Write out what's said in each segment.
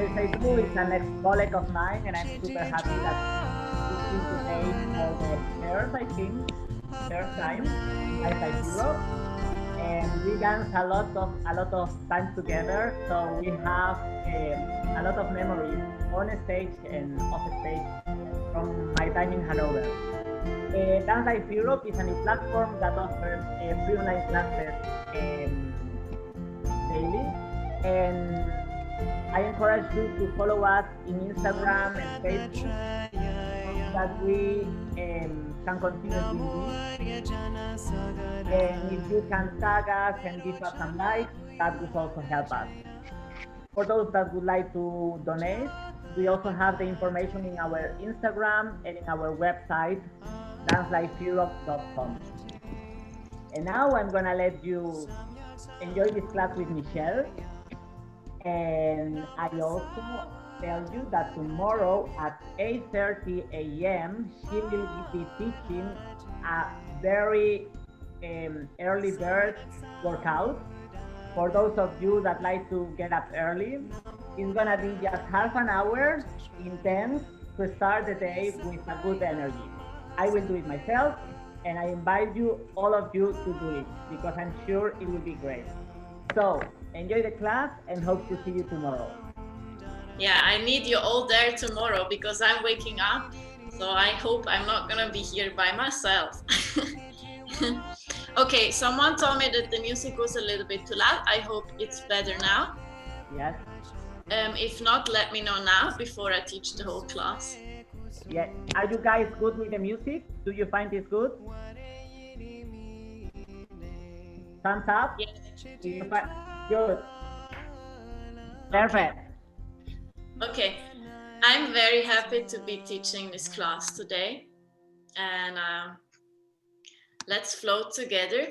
Michèle Seydouux is an ex-colleague of mine, and I'm super happy that she's here today for the third, I think, third time in Nightlife Europe. And we dance a lot of time together, so we have a lot of memories on stage and off stage from my time in Hanover. Dance Life Europe is a new platform that offers free online classes daily, and I encourage you to follow us in Instagram and Facebook so that we can continue doing this. And if you can tag us and give us some likes, that would also help us. For those that would like to donate, we also have the information in our Instagram and in our website, dancelifeeurope.com. And now I'm gonna let you enjoy this class with Michèle. And I also tell you that tomorrow at 8:30 a.m. she will be teaching a very early bird workout. For those of you that like to get up early, it's gonna be just half an hour intense to start the day with a good energy. I will do it myself, and I invite you, all of you, to do it because I'm sure it will be great. So enjoy the class and hope to see you tomorrow. Yeah, I need you all there tomorrow because I'm waking up. So I hope I'm not gonna be here by myself. Okay, someone told me that the music was a little bit too loud. I hope it's better now. Yes. If not, let me know now before I teach the whole class. Yeah. Are you guys good with the music? Do you find this good? Thumbs up? Yes. Do you find good? Perfect. Okay, I'm very happy to be teaching this class today, and let's float together.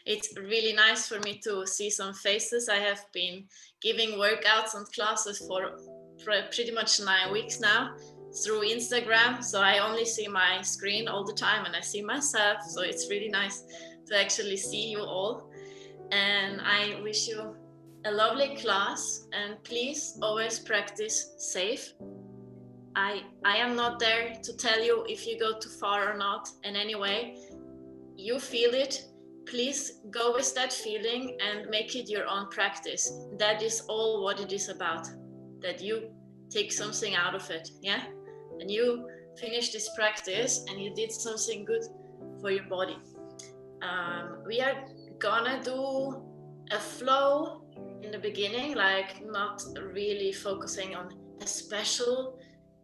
It's really nice for me to see some faces. I have been giving workouts and classes for pretty much 9 weeks now through Instagram, so I only see my screen all the time and I see myself, so it's really nice to actually see you all. And I wish you a lovely class, and please always practice safe. I am not there to tell you if you go too far or not in any way. You feel it, please go with that feeling and make it your own practice. That is all what it is about, that you take something out of it, yeah? And you finish this practice and you did something good for your body. We are gonna do a flow in the beginning, like not really focusing on a special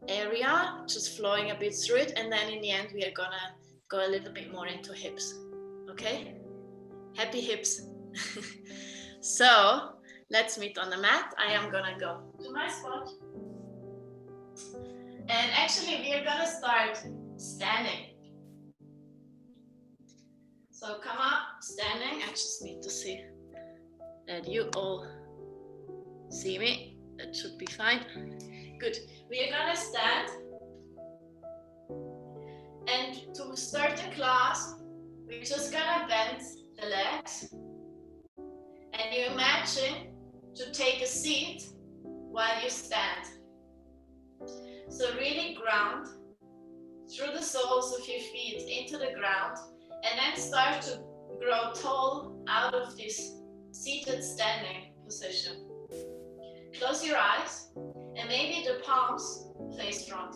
area, just flowing a bit through it, and then in the end we are gonna go a little bit more into hips. Okay? Happy hips. So let's meet on the mat. I am gonna go to my spot, and actually we are gonna start standing. So come up standing. I just need to see that you all see me. That should be fine. Good. We are gonna stand, and to start the class we're just gonna bend the legs, and you imagine to take a seat while you stand. So really ground through the soles of your feet into the ground, and then start to grow tall out of this seated standing position. Close your eyes and maybe the palms face front.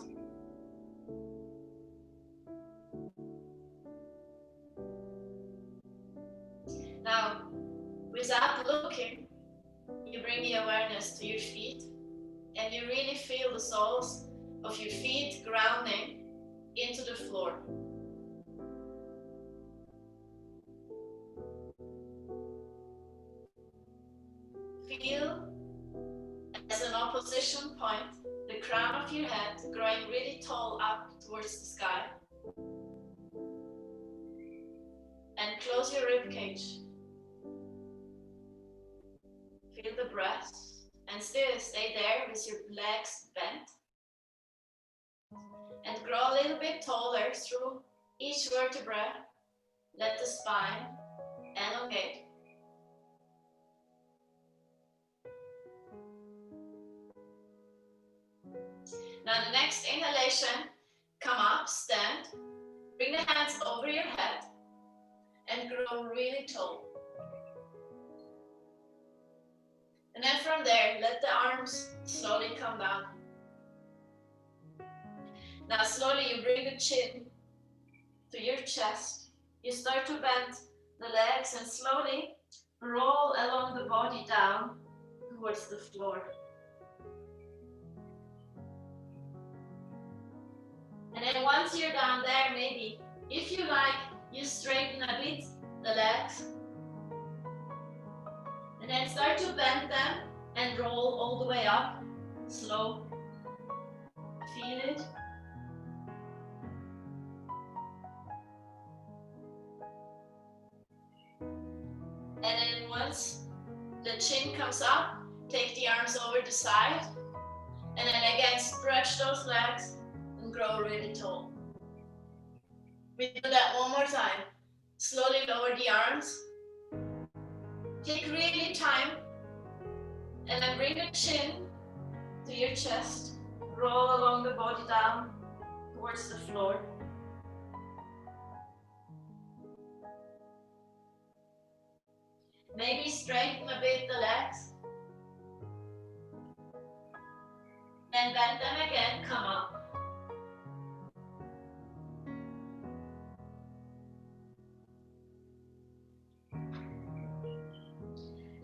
Now, without looking, you bring the awareness to your feet, and you really feel the soles of your feet grounding into the floor. Feel as an opposition point the crown of your head growing really tall up towards the sky. And close your rib cage. Feel the breath and still stay there with your legs bent. And grow a little bit taller through each vertebra. Let the spine elongate. Now the next inhalation, come up, stand, bring the hands over your head and grow really tall. And then from there, let the arms slowly come down. Now slowly you bring the chin to your chest. You start to bend the legs and slowly roll along the body down towards the floor. And then once you're down there, maybe, if you like, you straighten a bit the legs. And then start to bend them and roll all the way up. Slow. Feel it. And then once the chin comes up, take the arms over the side. And then again, stretch those legs and grow really tall. We do that one more time. Slowly lower the arms. Take really time. And then bring the chin to your chest. Roll along the body down towards the floor. Maybe straighten a bit the legs. Then bend them again, come up.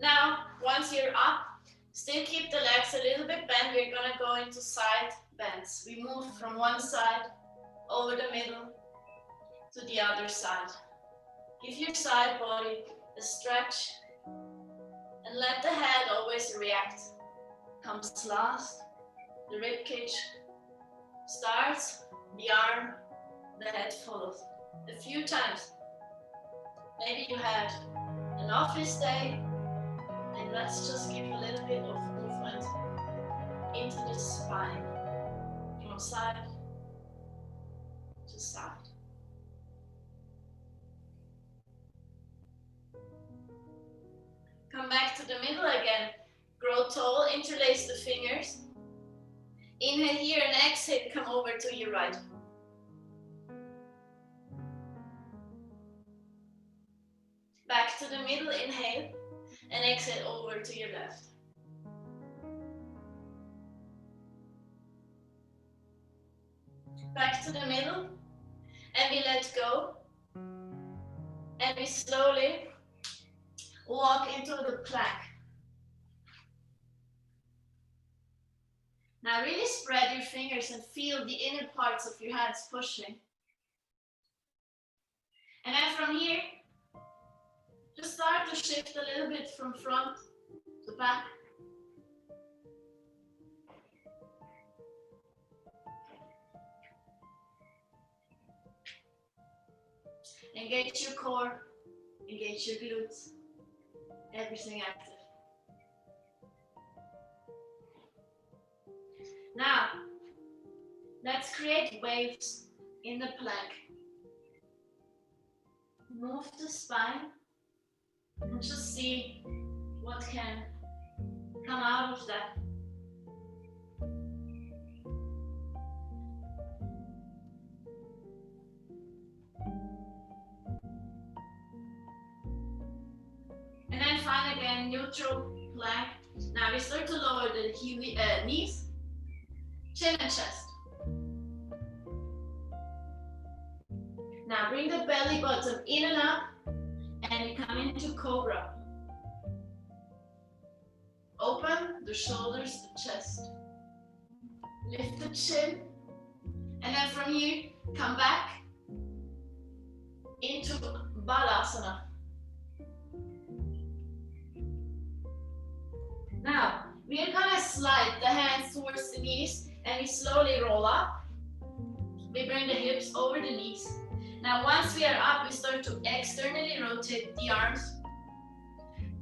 Now, once you're up, still keep the legs a little bit bent. We're gonna go into side bends. We move from one side over the middle to the other side. Give your side body a stretch and let the head always react. Comes last, the rib cage starts, the arm, the head follows. A few times. Maybe you had an office day, and let's just give a little bit of movement into the spine, from side to side. Come back to the middle again. Grow tall, interlace the fingers. Inhale here and exhale, come over to your right. Back to the middle, inhale, and exhale over to your left. Back to the middle, and we let go. And we slowly walk into the plank. Now really spread your fingers and feel the inner parts of your hands pushing. And then from here, just start to shift a little bit from front to back. Engage your core, engage your glutes, everything active. Now, let's create waves in the plank. Move the spine and just see what can come out of that. And then find again neutral plank. Now we start to lower the knees, chin and chest. Now bring the belly button in and up, and we come into cobra. Open the shoulders, the chest. Lift the chin, and then from here, come back into balasana. Now, we are gonna slide the hands towards the knees and we slowly roll up. We bring the hips over the knees. Now, once we are up, we start to externally rotate the arms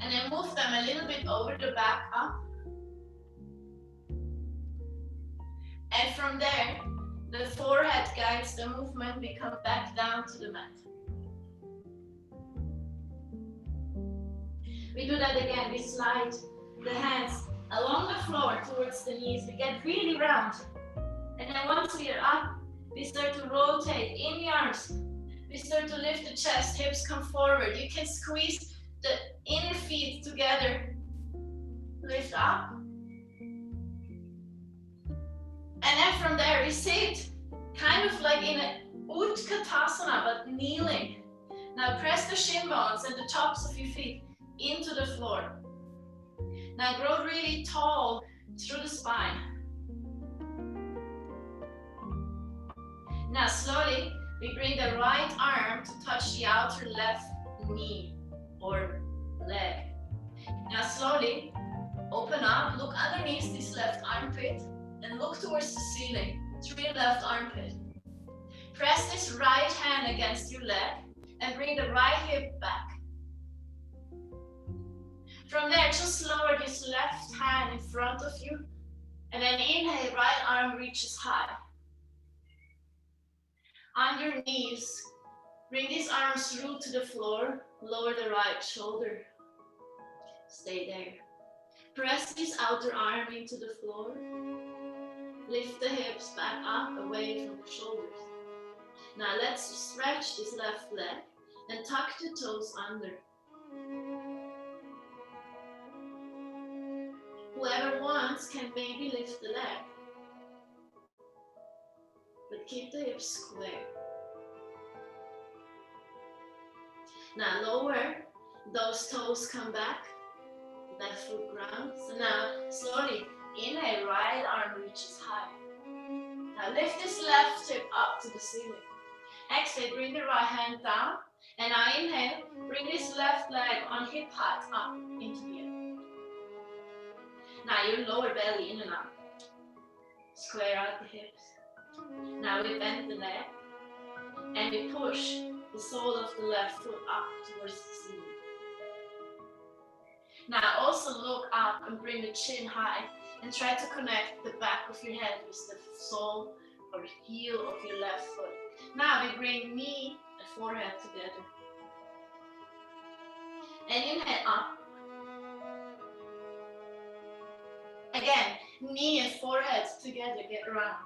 and then move them a little bit over the back up. And from there, the forehead guides the movement. We come back down to the mat. We do that again. We slide the hands along the floor towards the knees. We get really round. And then once we are up, we start to rotate in the arms. We start to lift the chest, hips come forward. You can squeeze the inner feet together. Lift up. And then from there, we sit kind of like in a Utkatasana, but kneeling. Now press the shin bones and the tops of your feet into the floor. Now grow really tall through the spine. Now slowly, we bring the right arm to touch the outer left knee or leg. Now slowly, open up, look underneath this left armpit and look towards the ceiling through your left armpit. Press this right hand against your leg and bring the right hip back. From there, just lower this left hand in front of you and then inhale, right arm reaches high. Underneath, bring these arms through to the floor, lower the right shoulder. Stay there. Press this outer arm into the floor. Lift the hips back up, away from the shoulders. Now let's stretch this left leg and tuck the toes under. Whoever wants can maybe lift the leg, but keep the hips square. Now lower, those toes come back, left foot ground. So now slowly inhale, right arm reaches high. Now lift this left hip up to the ceiling. Exhale, bring the right hand down. And now inhale, bring this left leg on hip height up into the air. Now your lower belly in and out. Square out the hips. Now we bend the leg and we push the sole of the left foot up towards the ceiling. Now also look up and bring the chin high and try to connect the back of your head with the sole or heel of your left foot. Now we bring knee and forehead together. And inhale up. Again, knee and forehead together, get around.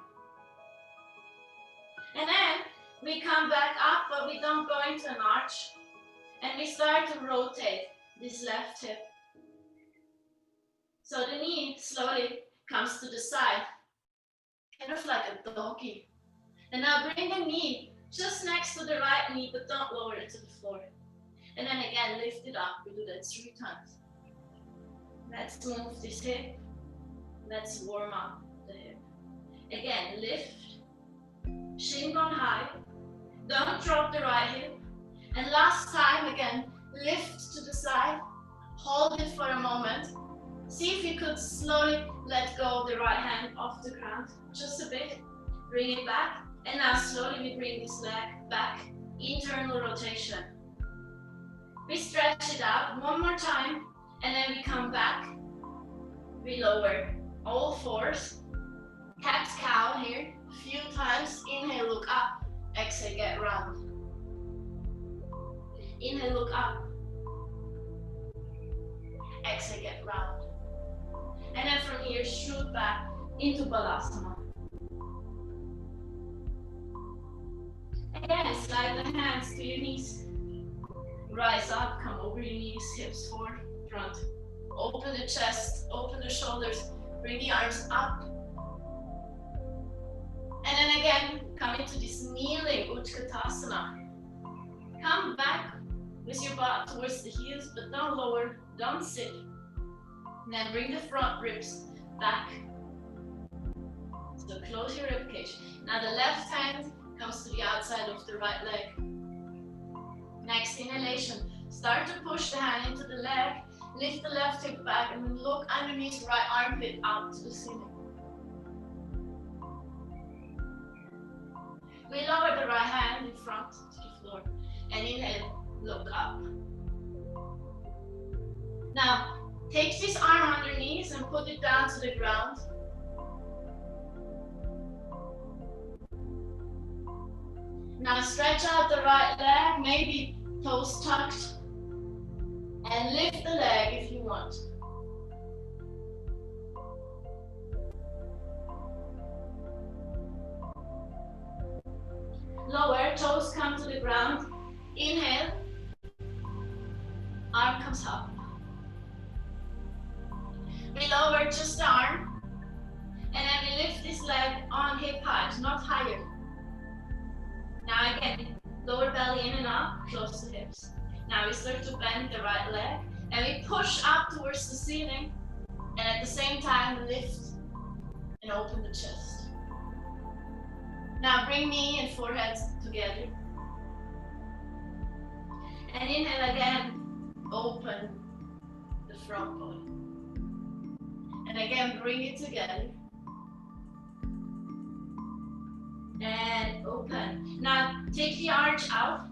And then we come back up, but we don't go into an arch. And we start to rotate this left hip. So the knee slowly comes to the side, kind of like a doggy. And now bring the knee just next to the right knee, but don't lower it to the floor. And then again, lift it up. We do that 3 times. Let's move this hip. Let's warm up the hip. Again, lift. Shin bone high. Don't drop the right hip. And last time again, lift to the side. Hold it for a moment. See if you could slowly let go of the right hand off the ground. Just a bit. Bring it back. And now slowly we bring this leg back. Internal rotation. We stretch it out 1 more time. And then we come back. We lower all 4s. Cat's cow here. Few times. Inhale, look up. Exhale, get round. Inhale, look up. Exhale, get round. And then from here, shoot back into Balasana. Again, slide the hands to your knees. Rise up, come over your knees, hips forward, front. Open the chest, open the shoulders, bring the arms up. And then again, come into this kneeling Utkatasana. Come back with your butt towards the heels, but don't lower, don't sit. And then bring the front ribs back. So close your ribcage. Now the left hand comes to the outside of the right leg. Next inhalation, start to push the hand into the leg, lift the left hip back and then look underneath the right armpit out to the ceiling. We lower the right hand in front to the floor and inhale, look up. Now, take this arm underneath and put it down to the ground. Now stretch out the right leg, maybe toes tucked, and lift the leg if you want. the ground. Inhale, arm comes up. We lower just the arm, and then we lift this leg on hip height, not higher. Now again, lower belly in and up, close the hips. Now we start to bend the right leg, and we push up towards the ceiling, and at the same time lift and open the chest. Now bring knee and forehead together. And inhale again, open the front body. And again, bring it together. And open. Now take the arch out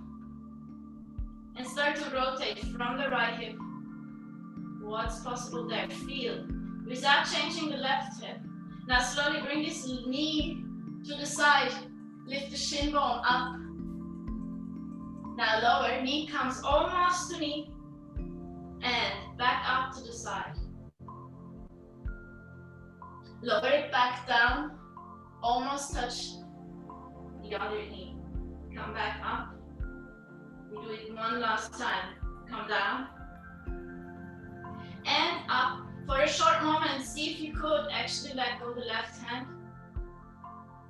and start to rotate from the right hip. What's possible there? Feel. Without changing the left hip. Now slowly bring this knee to the side. Lift the shin bone up. Now lower, knee comes almost to knee. And back up to the side. Lower it back down. Almost touch the other knee. Come back up. We do it one last time. Come down. And up. For a short moment, see if you could actually let go the left hand.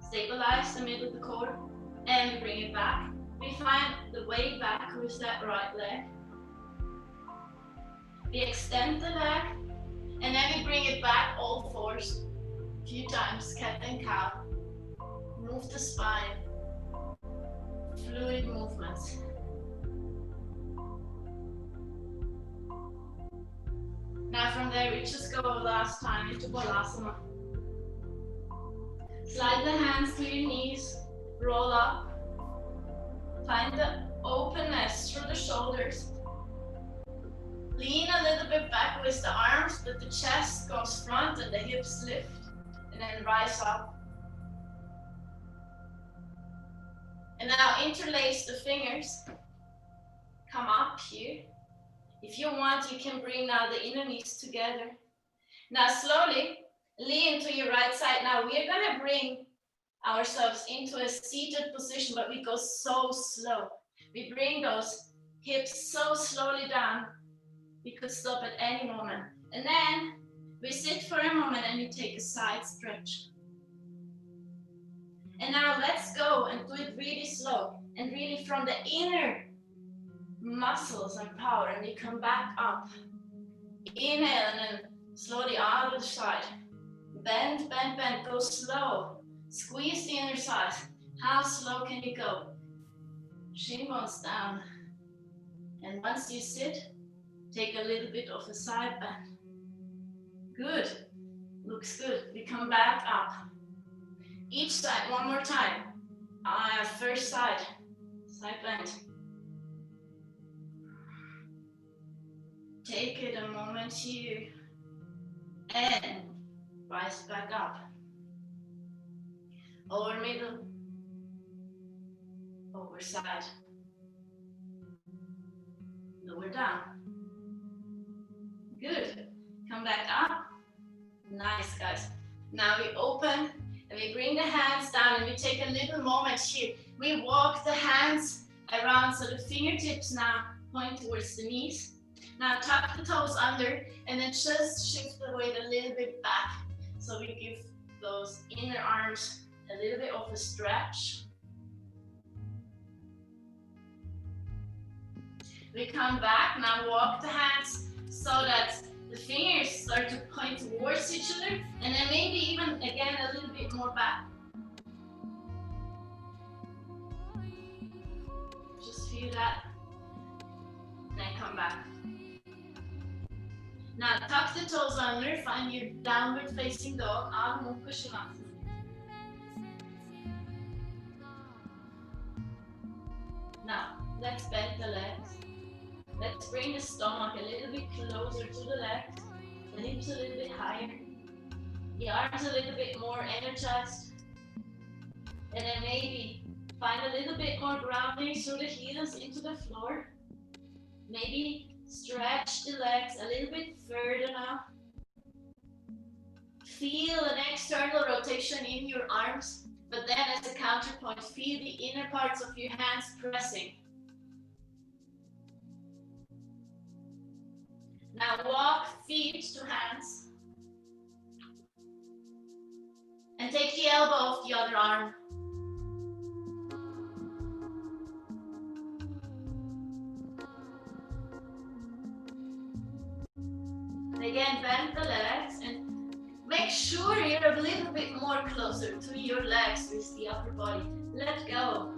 Stabilize the middle of the core. And we bring it back. We find the way back with that right leg. We extend the leg. And then we bring it back all fours. A few times, cat and cow. Move the spine. Fluid movements. Now from there, we just go last time into Balasana. Slide the hands to your knees, roll up. Find the openness through the shoulders. Lean a little bit back with the arms, but the chest goes front and the hips lift. And then rise up. And now interlace the fingers. Come up here. If you want, you can bring now the inner knees together. Now slowly lean to your right side. Now we're gonna bring ourselves into a seated position, but we go so slow. We bring those hips so slowly down. We could stop at any moment. And then we sit for a moment and we take a side stretch. And now let's go and do it really slow and really from the inner muscles and power, and we come back up. Inhale and then slowly out of the side. Bend, bend, bend, go slow. Squeeze the inner side. How slow can you go? Shin bones down. And once you sit, take a little bit of a side bend. Good. Looks good. We come back up. Each side, one more time. First side. Side bend. Take it a moment here. And rise back up. Over middle. Over side. Lower down. Good. Come back up. Nice, guys. Now we open and we bring the hands down and we take a little moment here. We walk the hands around so the fingertips now point towards the knees. Now tuck the toes under and then just shift the weight a little bit back. So we give those inner arms a little bit of a stretch. We come back, now walk the hands so that the fingers start to point towards each other, and then maybe even again a little bit more back. Just feel that, and then come back. Now tuck the toes under, find your downward facing dog, Adho Mukha Svanasana. Now let's bend the legs. Let's bring the stomach a little bit closer to the legs, the hips a little bit higher, the arms a little bit more energized, and then maybe find a little bit more grounding through the heels into the floor. Maybe stretch the legs a little bit further now. Feel an external rotation in your arms. But then as a counterpoint, feel the inner parts of your hands pressing. Now walk feet to hands. And take the elbow off the other arm. And again, bend the legs and make sure you're a little bit more closer to your legs with the upper body. Let go.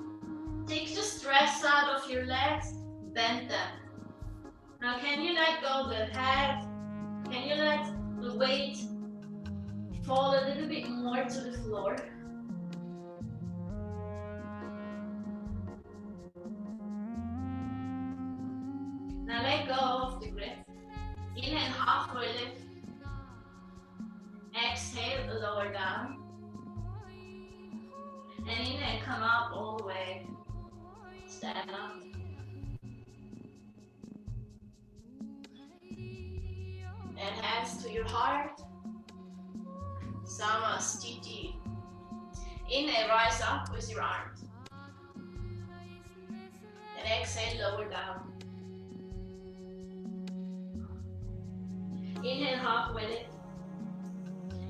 Take the stress out of your legs, bend them. Now can you let go the head? Can you let the weight fall a little bit more to the floor? Now let go of the grip. Inhale, halfway lift. Exhale, lower down. And inhale, come up all the way. Stand up. And hands to your heart. Samastiti. Inhale, rise up with your arms. And exhale, lower down. Inhale, halfway lift.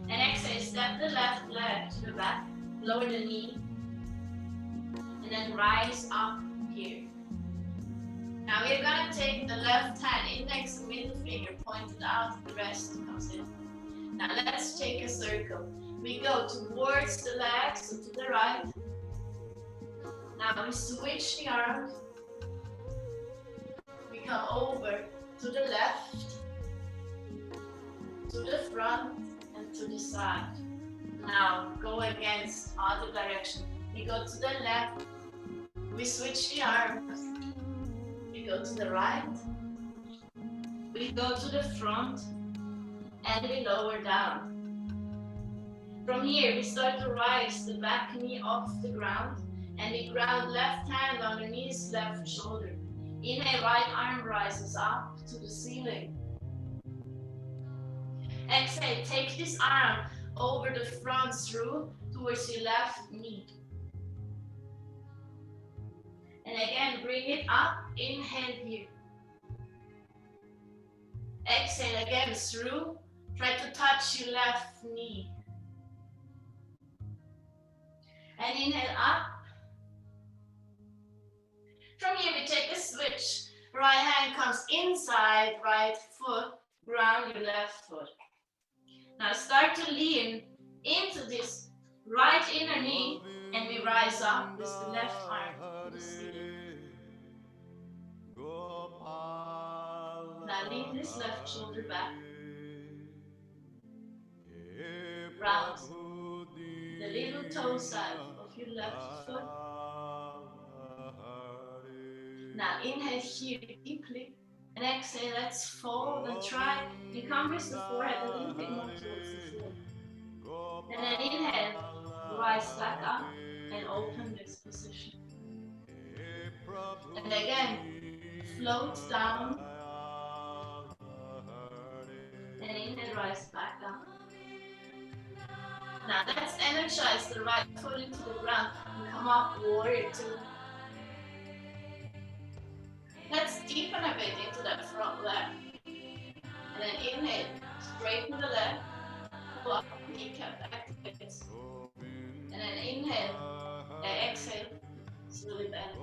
And exhale, step the left leg to the back, lower the knee. And then rise up here. Now we're going to take the left hand, index and middle finger pointed out, the rest comes in. Now let's take a circle. We go towards the legs, so to the right. Now we switch the arms. We come over to the left, to the front, and to the side. Now go against other direction. We go to the left. We switch the arms. We go to the right. We go to the front. And we lower down. From here, we start to rise the back knee off the ground. And we ground left hand underneath left shoulder. Inhale, right arm rises up to the ceiling. Exhale, take this arm over the front through towards your left knee. And again, bring it up. Inhale here. Exhale again through. Try to touch your left knee. And inhale up. From here we take a switch. Right hand comes inside, right foot, ground your left foot. Now start to lean into this right inner knee and we rise up with the left arm to the ceiling. Now lean this left shoulder back. Round the little toe side of your left foot. Now inhale here deeply and exhale, let's fold and try to come with the forehead a little bit more towards the floor. And then inhale, rise back up and open this position. And again, float down. And inhale, rise back up. Now let's energize the right foot into the ground and come up, warrior two. Let's deepen a bit into that front leg. And then inhale, straighten the leg, pull up, kneecap activates. And then inhale, and exhale, slowly bend.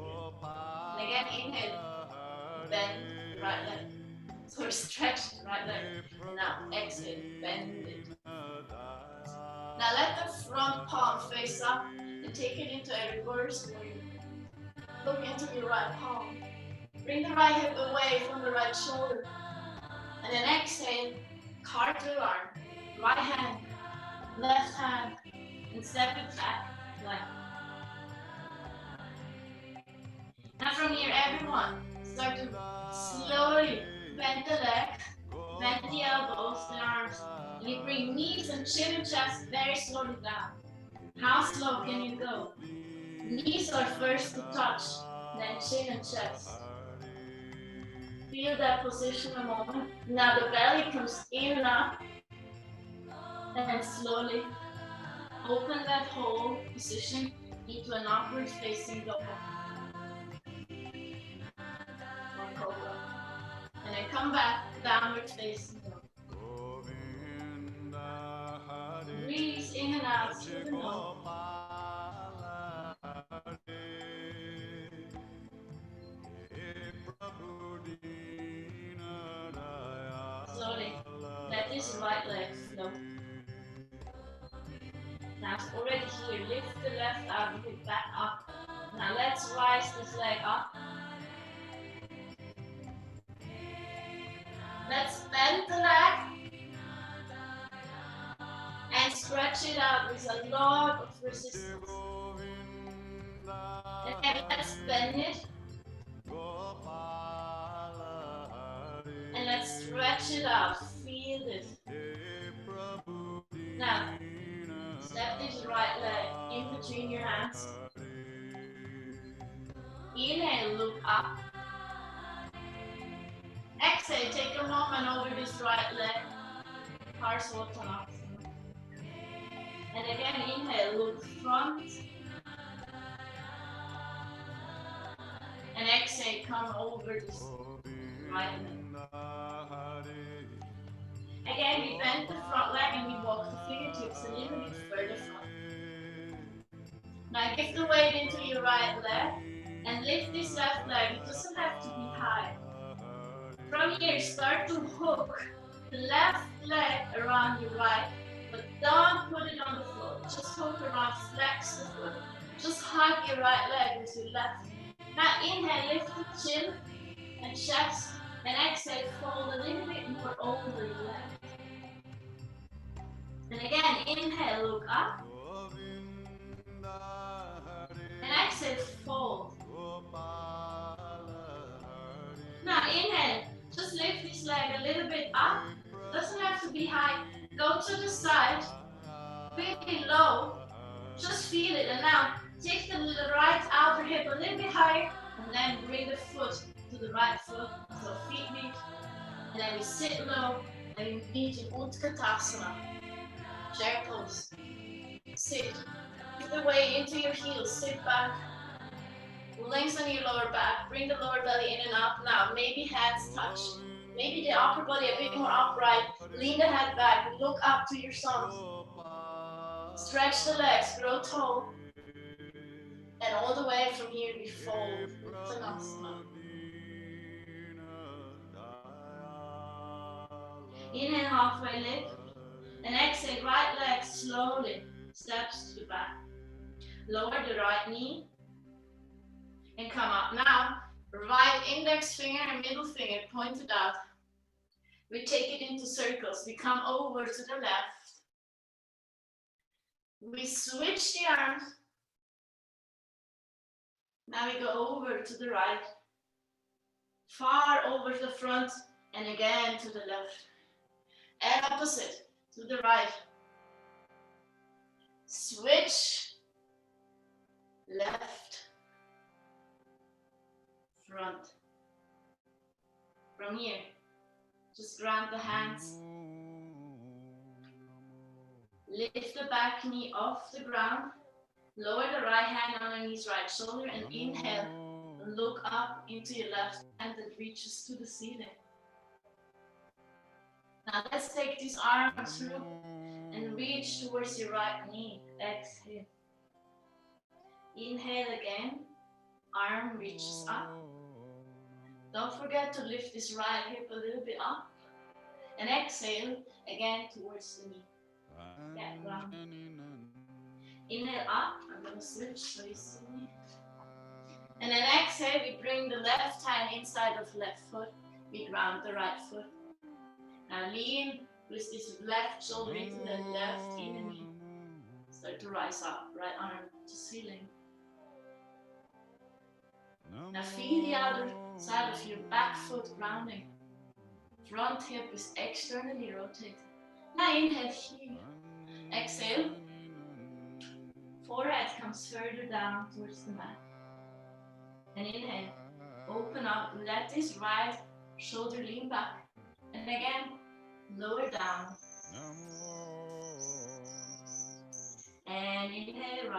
And again, inhale, bend the right leg. So stretch the right leg. And now exhale, bend it. Now let the front palm face up and take it into a reverse warrior. Look into your right palm. Bring the right hip away from the right shoulder. And then exhale, cartwheel arm, right hand, left hand, and step it back, like. Now from here, everyone, start to slowly bend the leg, bend the elbows, the arms, and you bring knees and chin and chest very slowly down. How slow can you go? Knees are first to touch, then chin and chest. Feel that position a moment. Now the belly comes in and up, and slowly Open that whole position into an upward facing dog or cobra. And then come back, downward facing dog. Breathe in and out through the nose. Slowly, let this right leg float. Now it's already here, lift the left arm, hip back up. Now let's rise this leg up. Let's bend the leg and stretch it out with a lot of resistance. Again, let's bend it. And let's stretch it out, feel this. Now, step this right leg in between your hands. Inhale, look up. Exhale, take a moment over this right leg. Parsvottanasana. And again, inhale, look front. And exhale, come over this right leg. Again, we bend the front leg and we walk the fingertips a little bit further front. Now give the weight into your right leg and lift this left leg. It doesn't have to be high. From here, start to hook the left leg around your right, but don't put it on the floor. Just hook around, flex the foot. Just hug your right leg with your left. Now inhale, lift the chin and chest, and exhale, fold a little bit more over your leg. And again, inhale, look up. And exhale, fold. Now inhale, just lift this leg a little bit up. Doesn't have to be high. Go to the side, really low. Just feel it. And now take the right outer hip a little bit higher, and then bring the foot to the right foot. So feet meet, and then we sit low, and we meet in Utkatasana. Chair pose. Sit. Give the weight into your heels. Sit back. Lengthen your lower back. Bring the lower belly in and up. Now, maybe hands touch. Maybe the upper body a bit more upright. Lean the head back. Look up to your thumbs. Stretch the legs. Grow tall. And all the way from here, we fold. Uttanasana. Inhale, halfway lift. And exhale, right leg slowly steps to the back. Lower the right knee. And come up. Now, right index finger and middle finger pointed out. We take it into circles. We come over to the left. We switch the arms. Now we go over to the right. Far over to the front and again to the left. And opposite to the right. Switch. Left. Front. From here, just grab the hands. Lift the back knee off the ground. Lower the right hand underneath right shoulder and inhale. Look up into your left hand that reaches to the ceiling. Now let's take this arm through and reach towards your right knee. Exhale. Inhale again. Arm reaches up. Don't forget to lift this right hip a little bit up. And exhale again towards the knee. Get round. Inhale up. I'm going to switch so you see me. And then exhale, we bring the left hand inside of left foot. We ground the right foot. Now lean with this left shoulder into the left inner knee. Start to rise up. Right arm to ceiling. Now feel the outer side of your back foot grounding. Front hip is externally rotated. Now inhale here. Exhale. Forehead comes further down towards the mat. And inhale. Open up. Let this right shoulder lean back. And again, lower down.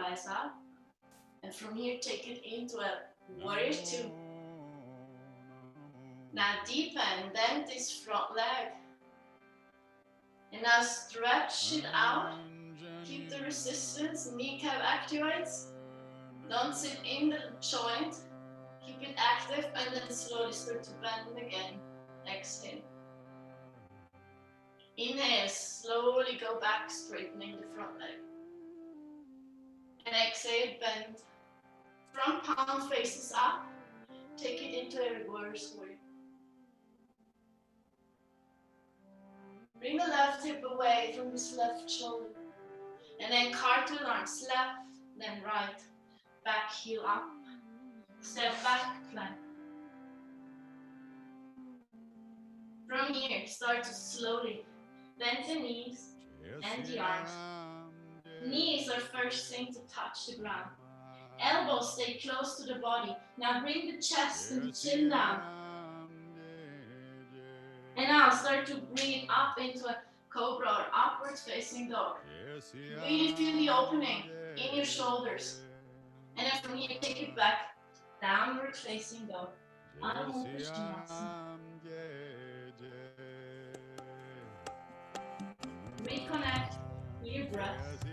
rise up. And from here, take it into a warrior two. Now deepen, bend this front leg. And now stretch it out. Keep the resistance, kneecap activates. Don't sit in the joint. Keep it active and then slowly start to bend again. Exhale. Inhale, slowly go back, straightening the front leg. And exhale, bend. Front palm faces up. Take it into a reverse warrior. Bring the left hip away from this left shoulder. And then cartwheel arms left, then right. Back heel up. Step back, plank. From here, start to slowly bend the knees and the arms. Knees are first thing to touch the ground. Elbows stay close to the body. Now bring the chest and the chin down. And now start to bring it up into a cobra or upwards facing dog. Really feel the opening in your shoulders. And then from here, take it back. Downward facing dog. Anmol Shavasana. Reconnect with your breath.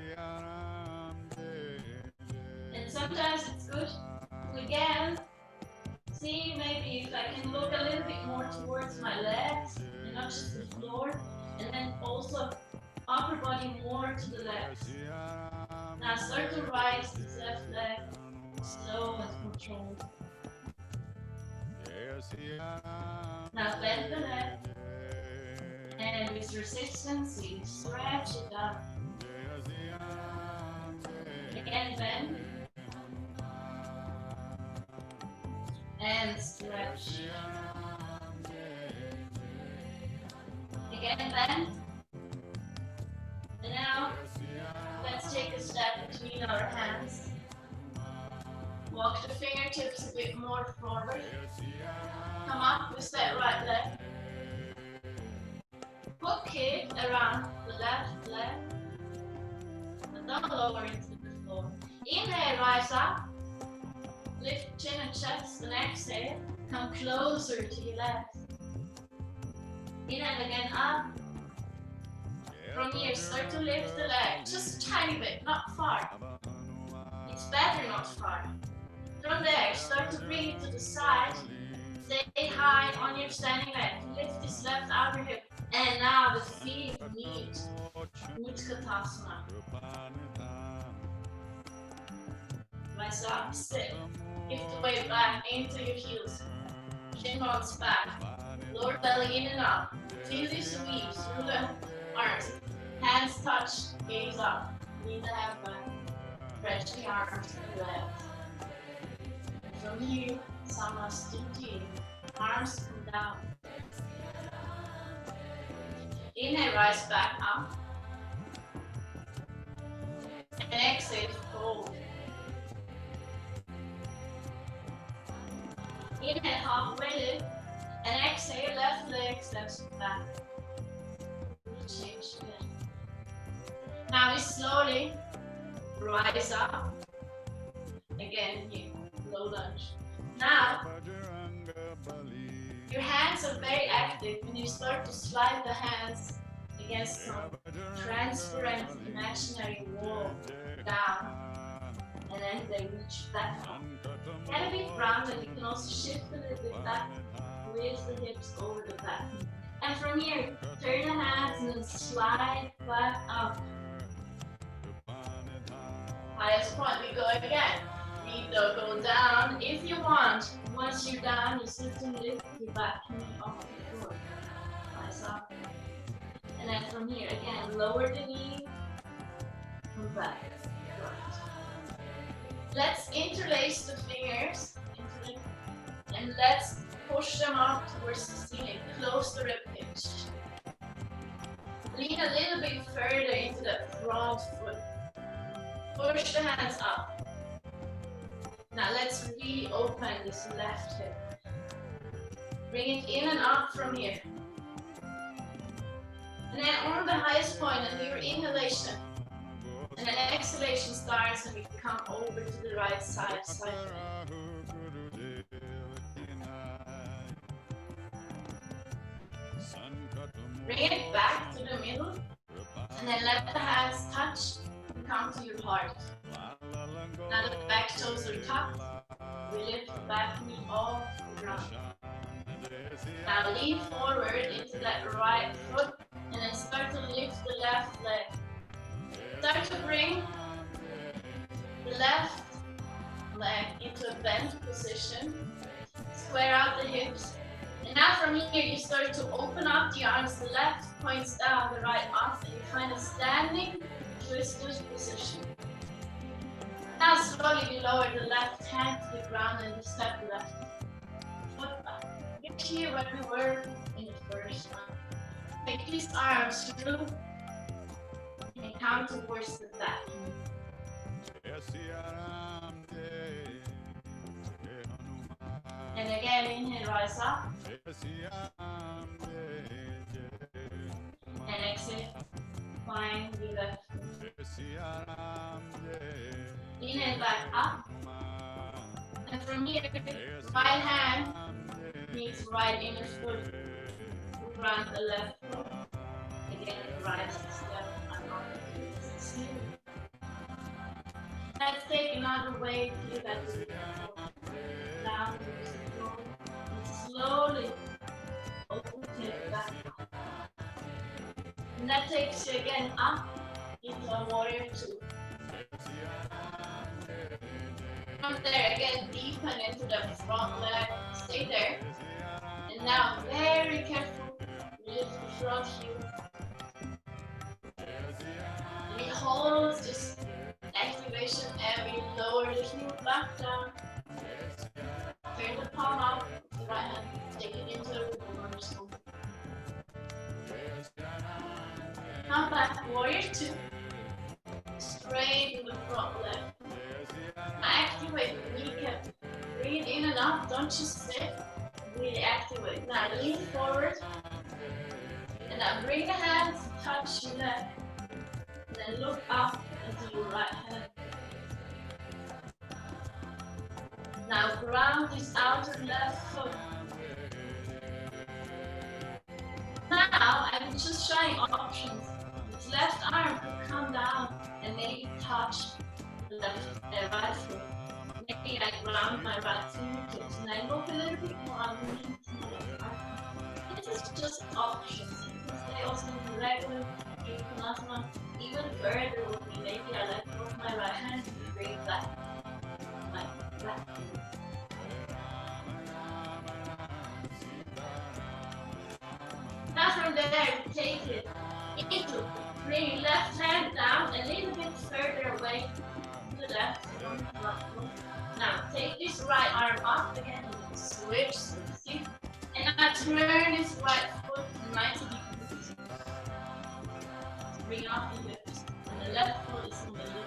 And sometimes it's good to again see maybe if I can look a little bit more towards my legs and not just the floor. And then also upper body more to the left. Now start to rise this left leg, slow and controlled. Now bend the leg, and with resistance, we stretch it up. Again, bend, and stretch. Again, bend. And now, let's take a step between our hands. Walk the fingertips a bit more forward. Come up with that right leg. Hook it around the left leg. And don't lower into the floor. Inhale, rise up. Lift chin and chest, and exhale. Come closer to your legs. Inhale again up. From here, start to lift the leg, just a tiny bit, not far. It's better not far. From there, start to bring it to the side. Stay high on your standing leg. Lift this left outer hip. And now the feet meet. Utkatasana. Rise up, sit. Lift the weight back into your heels. Shin bones back. Lower belly in and up. Feel this squeeze through the arms. Hands touch, gaze up. Lean the head back. Stretch the arms and legs. From here, Samasthiti. Arms come down. Inhale, rise back up. And exhale, fold. Inhale, halfway lift. And exhale, left leg steps back. Change again. Now we slowly rise up. Again here, low lunge. Now, your hands are very active when you start to slide the hands against some transparent imaginary wall down. And then they reach back up. Get a bit rounded, you can also shift a little bit back with the hips over the back. And from here, turn the hands and then slide back up. Highest point, we go again. Feet though go down if you want. Once you're down, you sit and lift your back knee off the floor. Rise up. And then from here, again, lower the knee. Come back. Right. Let's interlace the fingers. And let's push them up towards the ceiling. Close the ribcage. Lean a little bit further into the front foot. Push the hands up. Now let's really open this left hip. Bring it in and up from here. And then on the highest point, and your inhalation. And then exhalation starts and we come right side, side. Bring it back to the middle, and then let the hands touch and come to your heart. Now the back toes are tucked. We lift the back knee off the ground. Now lean forward into that right foot, and then start to lift the left leg. Start to bring the left leg into a bent position. Square out the hips. And now from here, you start to open up the arms. The left points down, the right up, and you're kind of standing twisted position. Now slowly you lower the left hand to the ground and you step the left foot up. Get here where we were in the first one. Take these arms through and come towards the back. And again, inhale, rise up. And exhale, find the left foot. Inhale, back up. And from here, right hand meets right inner foot. Grant the left foot. Again, right step and on. Let's take another wave here that we down to the floor. And slowly open it back up. And that takes you again up into a warrior two. From there, again, deepen into the front leg. Stay there. And now, very careful, lift the front heel. And it holds this activation and we lower the heel back down. Turn the palm up, the right hand, take it into the warrior two. Come back, warrior two. Straight in the front leg. Activate the kneecap. Breathe in and out, don't just sit. Really activate. Now lean forward. And now bring the hands, touch your leg. And then look up into your right hand. Now ground this outer left foot. Now I'm just trying options. This left arm could come down and maybe touch the right foot. Maybe I ground my right fingertips and I look a little bit more underneath my left arm. This is just options. You can stay also in the regular Trikonasana. Even further would be maybe I let go of my right hand and bring back my left foot. Now from there, take it into, bring left hand down a little bit further away to the left. Now take this right arm up again, switch, see? And now turn this right foot 90 degrees. Bring up the hips, and the left foot is in the middle.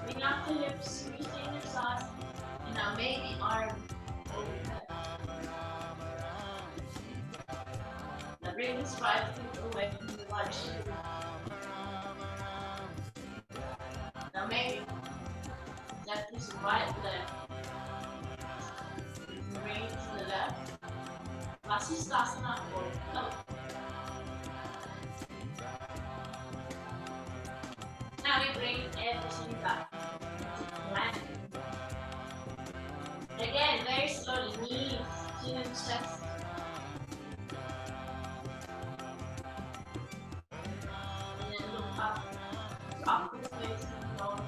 Bring up the hips, squeeze the inner side. Now maybe arm overhead. Now bring this right foot away from the right shoulder. Now maybe let this right leg bring it to the left. Vasisthasana or up. Now we bring everything back. Land. Again, very slowly, knees, chin and chest. And then look up, drop your face and roll.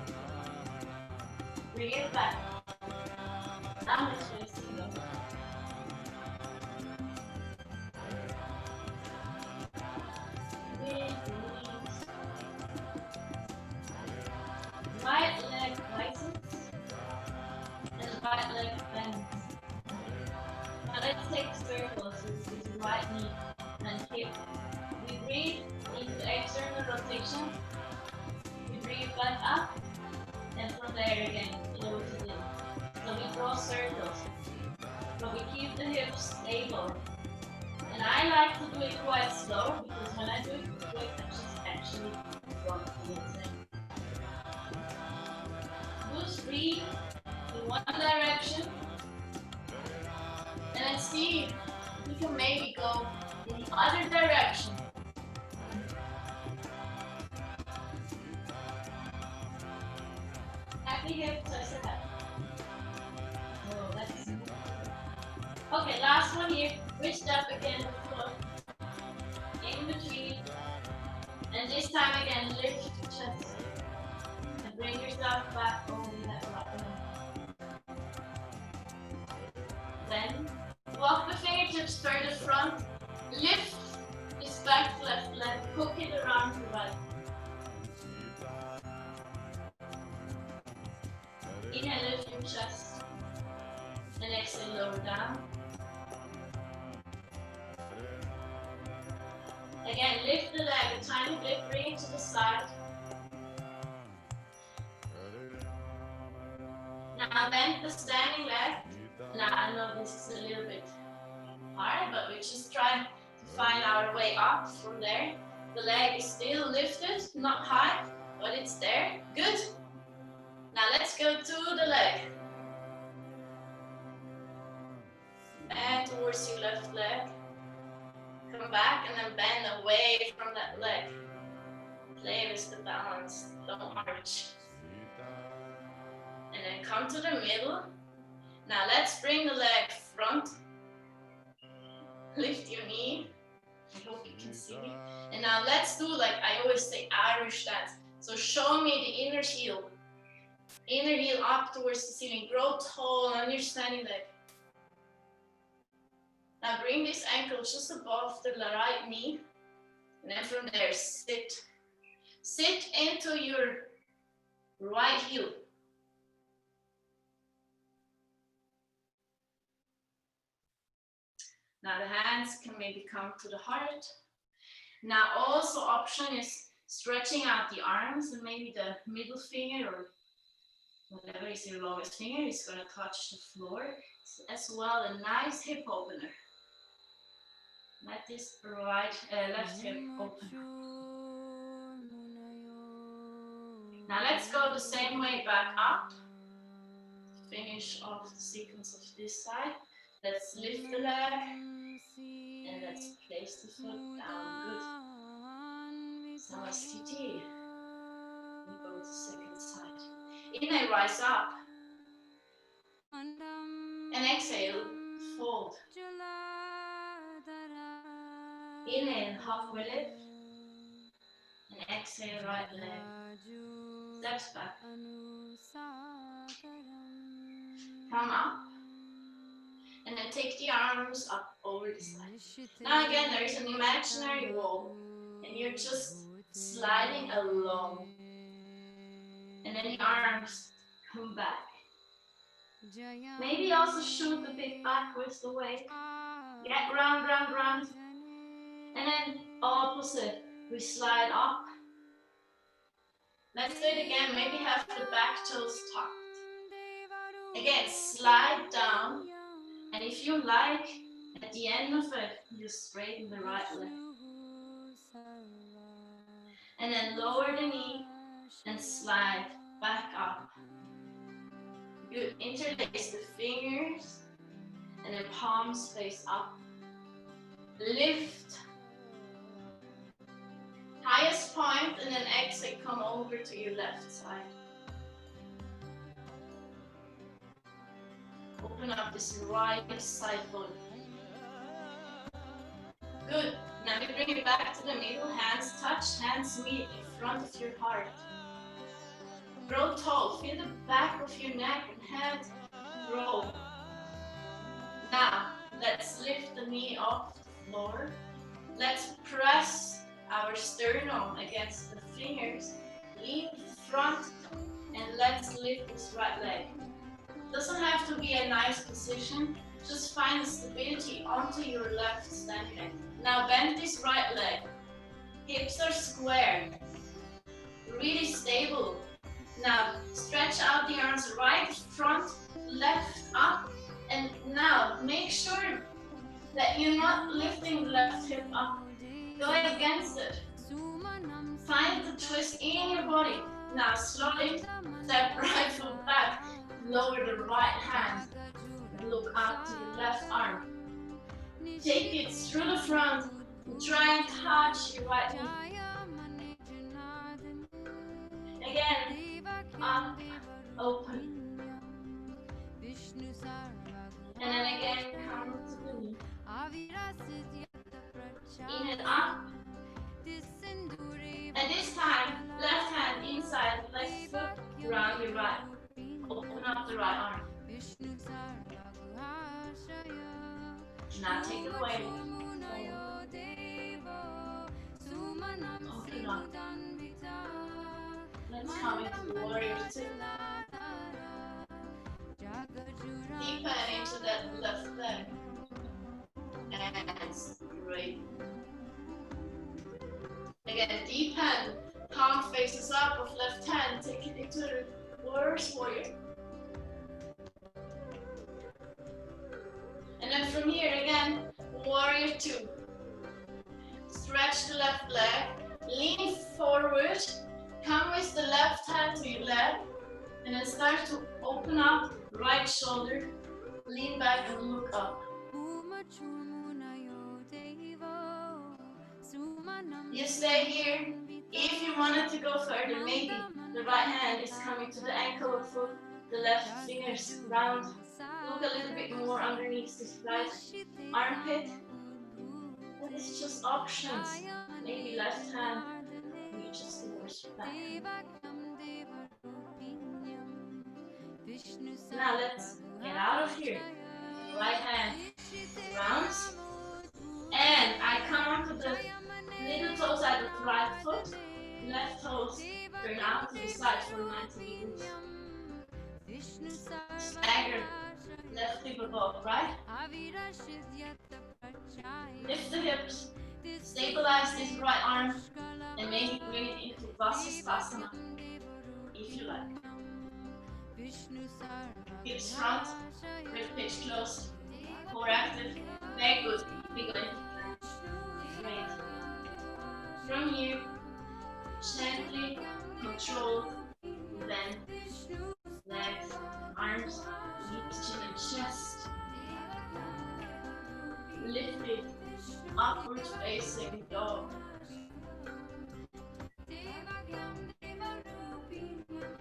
Bring it back. Downward facing dog. Big knees. Right leg rises. And right leg bends. Now let's take circles with the right knee and hip. We breathe into external rotation. We breathe back up. And from there again, close it in. So we draw circles. But we keep the hips stable. And I like to do it quite slow because when I do it quick, I just especially from inside. Push breathe in one direction, and then see if you can maybe go in the other direction. Happy hips, I said that. Oh, that's okay, last one here. Twist up again the foot in between. And this time again, lift your chest. And bring yourself back over that right leg. Then walk the fingertips further front. Lift this back left leg. Hook it around the right. Inhale, lift your chest. And exhale, lower down. Again, lift the leg a tiny bit, bring it to the side. Now bend the standing leg. Now I know this is a little bit hard, but we just try to find our way up from there. The leg is still lifted, not high, but it's there. Good. Now let's go to the leg. And towards your left leg. Come back and then bend away from that leg. Play with the balance, don't arch. And then come to the middle. Now let's bring the leg front. Lift your knee. I hope you can see me. And now let's do, like I always say, Irish stance. So show me the inner heel. Inner heel up towards the ceiling. Grow tall on your standing leg. Now bring this ankle just above the right knee. And then from there, sit. Sit into your right heel. Now the hands can maybe come to the heart. Now also option is stretching out the arms, and maybe the middle finger or whatever is your longest finger is going to touch the floor. As well, a nice hip opener. Let this left hip open. Now let's go the same way back up. Finish off the sequence of this side. Let's lift the leg and let's place the foot down. Good. Samastiti. We go to the second side. Inhale, rise up. And exhale, fold. Inhale, halfway lift. And exhale, right leg. Steps back. Come up. And then take the arms up over the side. Now again, there is an imaginary wall. And you're just sliding along. And then the arms come back. Maybe also shoot a bit back with the weight. Get round, round, round. And then opposite, we slide up. Let's do it again. Maybe have the back toes tucked. Again, slide down. And if you like, at the end of it, you straighten the right leg. And then lower the knee and slide back up. You interlace the fingers and then palms face up. Lift. Highest point and then exhale, come over to your left side. Open up this right side body. Good. Now we bring it back to the middle. Hands touch, hands meet in front of your heart. Grow tall. Feel the back of your neck and head grow. Now let's lift the knee off the floor. Let's press our sternum against the fingers. Lean front and let's lift this right leg. Doesn't have to be a nice position, just find stability onto your left standing leg. Now bend this right leg. Hips are square, really stable. Now stretch out the arms right, front, left, up. And now make sure that you're not lifting the left hip up. Go against it. Find the twist in your body. Now slowly step right foot back. Lower the right hand. Look up to the left arm. Take it through the front. Try and touch your right knee. Again, up, open. And then again, come to the knee. Inhale up. And this time, left hand inside, left foot around your right. Open up the right arm. Now take the weight. Open up. Let's come into warrior two. Deepen into that left leg. And straight. Again, deepen. Palm faces up of left hand. Take it into the reverse warrior. And then from here again, warrior two. Stretch the left leg. Lean forward. Come with the left hand to your leg. And then start to open up right shoulder. Lean back and look up. You stay here. If you wanted to go further, maybe the right hand is coming to the ankle or foot, the left fingers round. Look a little bit more underneath this right armpit. That is just options. Maybe left hand reaches towards your back. Now let's get out of here. Right hand rounds. And I come onto the little toe side of the right foot. Left toes turn out to the side for 90 degrees. Stagger. Left hip above, right? Lift the hips. Stabilize this right arm. And maybe bring it into Shavasana if you like. Hips front, rib cage closed, core active, very good. We're going to plank. Great. From here, gently control, bend, legs, arms, hips, chin and chest. Lift it, upward facing dog.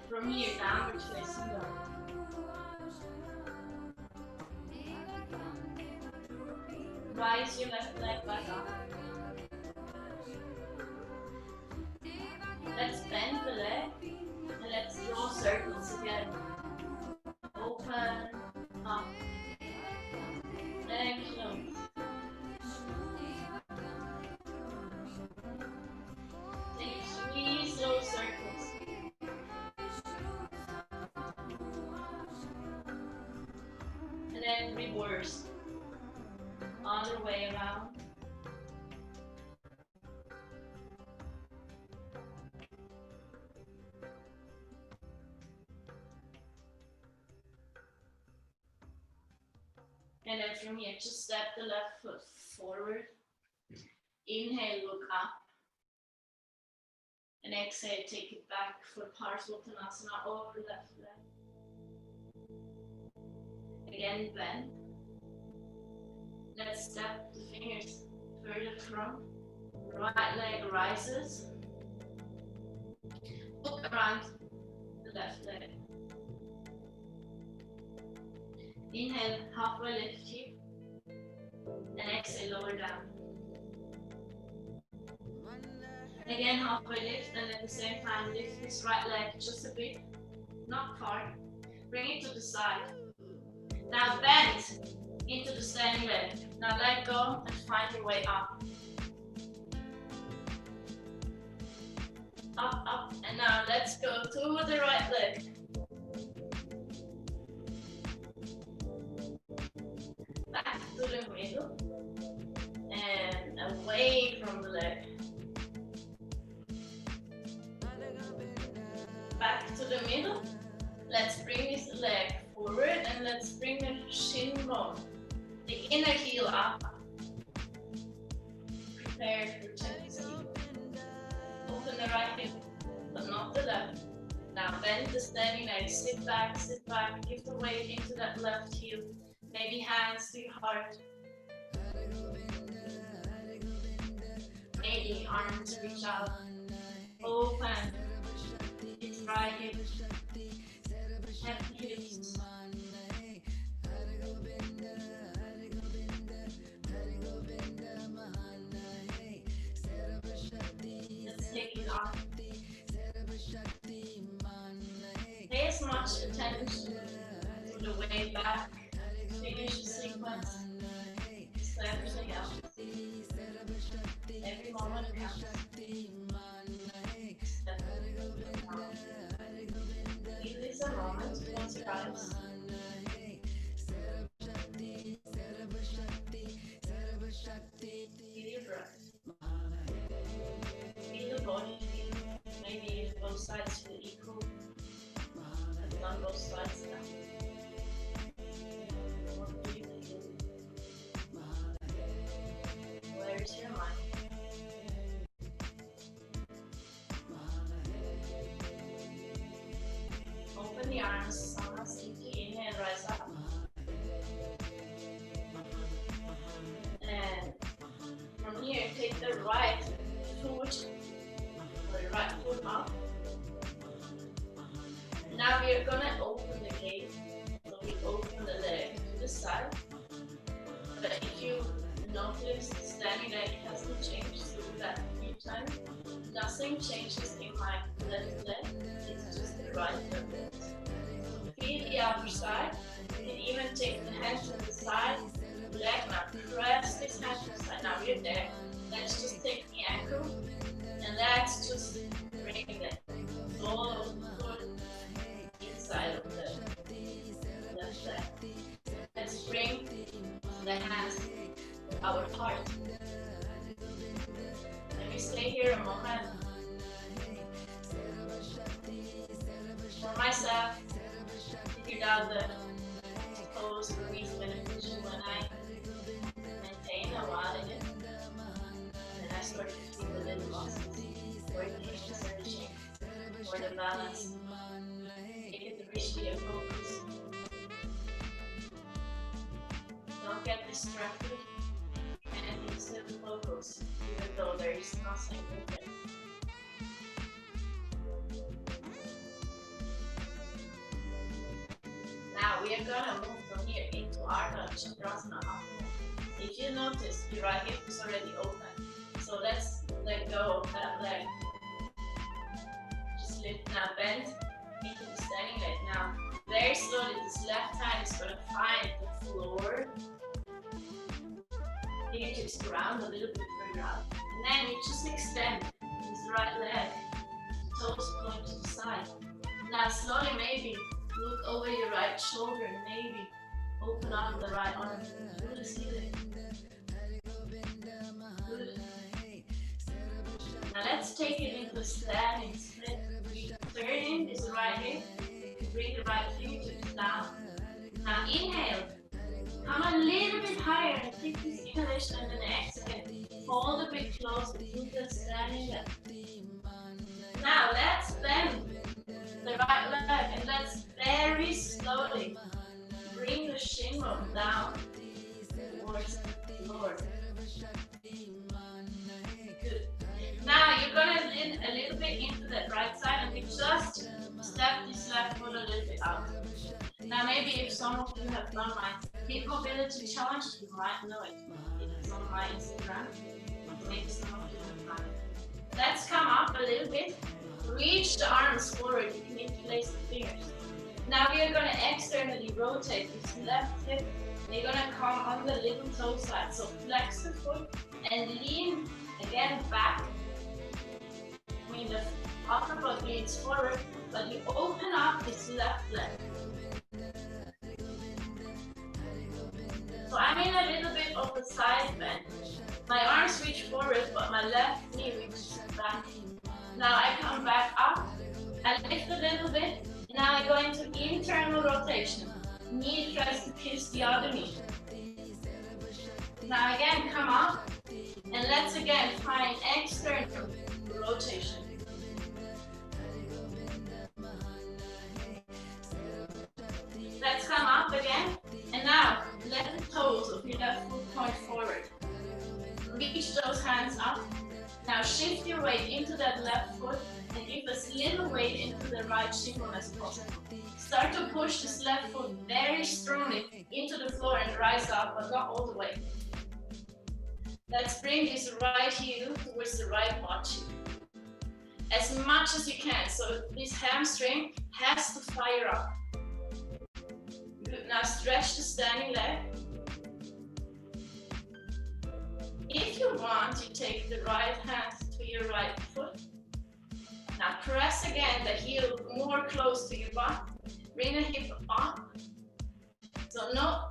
From here, downward facing dog. Rise your left leg back up. Let's bend the leg and let's draw circles again. Open, up, and close. Take 3 slow circles. And then reverse. Other way around. And then from here, just step the left foot forward. Inhale, look up. And exhale, take it back for Parsvottanasana over left leg. Again, bend. Let's step the fingers further from. Right leg rises. Look around the left leg. Inhale, halfway lift here. And exhale, lower down. Again, halfway lift, and at the same time, lift this right leg just a bit, not far. Bring it to the side. Now bend into the standing leg. Now let go and find your way up. Up, up, and now let's go to the right leg. Back to the middle and away from the leg. Back to the middle. Let's bring this leg forward and let's bring the shin bone, the inner heel up. Prepare for 10 ski. of the left. Now bend the standing leg, sit back, give the weight into that left heel. Maybe hands to your heart. Maybe arms reach out. Open. It's right hip. Left hips. Let's take it off. Pay as much attention to the way back. Finish the sequence. So everything else. Every moment counts. Give this a moment to close your eyes. Feel your breath. Feel the body. Maybe both sides feel equal. I've done both sides now. What do you feel? Where is your mind? Open the arms, inhale, rise up. And from here, take the right foot, or the right foot up. Now we are gonna open the gate. So we open the leg to the side. But if you notice, the standing leg hasn't changed, so do that a few times. Nothing changes in my left leg, it's just the right leg. Feel the outer side. You can even take the hand to the side. Leg now, press this hand to the side. Now we're there. Let's just take the ankle and let's just bring it all of the foot inside of the left leg. Let's bring the hands to our heart. Let me stay here a moment. For myself, figured out the pose for me is beneficial when I maintain a while in it. And I started to feel the little muscles working, searching for the balance. Take it to reach the focus. Don't get distracted and instead focus, even though there is nothing moving. Now we are gonna move from here into Ardha Chakrasana. If you notice, your right hip is already open. So let's let go of that leg. Just lift now, bend into the standing leg. Now, very slowly, this left hand is gonna find the floor. Fingertips ground a little bit further out. And then you just extend this right leg. Toes point to the side. Now slowly maybe look over your right shoulder and maybe open up the right arm. Good, see it. Good. Now let's take it into a standing split. Turn in this right hip. Bring the right fingertips down. Now inhale. Come a little bit higher and take this inhalation and then exhale. Hold a bit closer to the standing leg. Now let's bend the right leg and let's very slowly bring the shin bone down towards the floor. Good. Now you're gonna lean a little bit into that right side and we just step this left foot a little bit out. Now maybe if some of you have done my hip mobility challenge, you might know it. It's on my Instagram. Maybe some of you have done it. Let's come up a little bit. Reach the arms forward. You can interlace the fingers. Now we are going to externally rotate this left hip. We're going to come on the little toe side. So flex the foot and lean again back. I mean the upper body leans forward, but you open up this left leg. So I'm in a little bit of a side bend. My arms reach forward, but my left knee reaches back. Now I come back up, I lift a little bit, now I go into internal rotation. Knee tries to kiss the other knee. Now again, come up, and let's again find external rotation. shift your weight into that left foot and give as little weight into the right shingle as possible. Start to push this left foot very strongly into the floor and rise up, but not all the way. Let's bring this right heel towards the right butt cheek. As much as you can, so this hamstring has to fire up. Good. Now stretch the standing leg. If you want, you take the right hand to your right foot. Now press again the heel more close to your butt. Bring the hip up. So no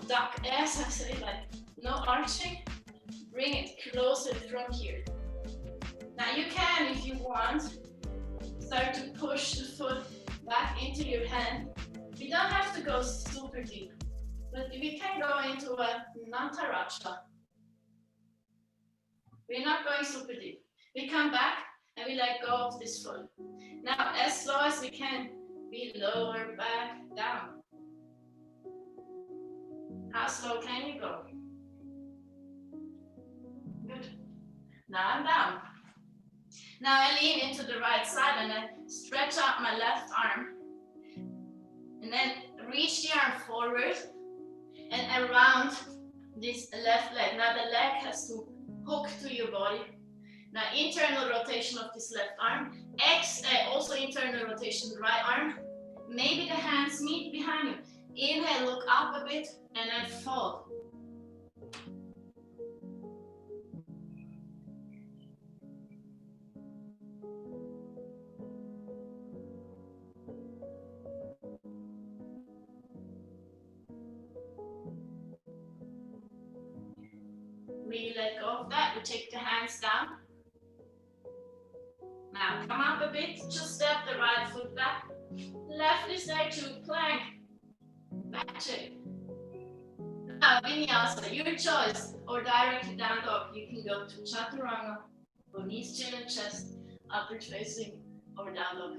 duck ass, I say, like no arching. Bring it closer from here. Now you can, if you want, start to push the foot back into your hand. You don't have to go super deep, but we can go into a Nataraja. We're not going super deep. We come back and we let go of this foot. Now, as slow as we can, we lower back down. How slow can you go? Good. Now I'm down. Now I lean into the right side and I stretch out my left arm. And then reach the arm forward and around this left leg. Now the leg has to hook to your body. Now internal rotation of this left arm. Exhale, also internal rotation, the right arm. Maybe the hands meet behind you. Inhale, look up a bit and then fold. We let go of that, we take the hands down. Now come up a bit, just step the right foot back. Left is there to plank, back check. Now Vinyasa, your choice, or directly down dog. You can go to Chaturanga, or knees, chin and chest, upward facing, or down dog.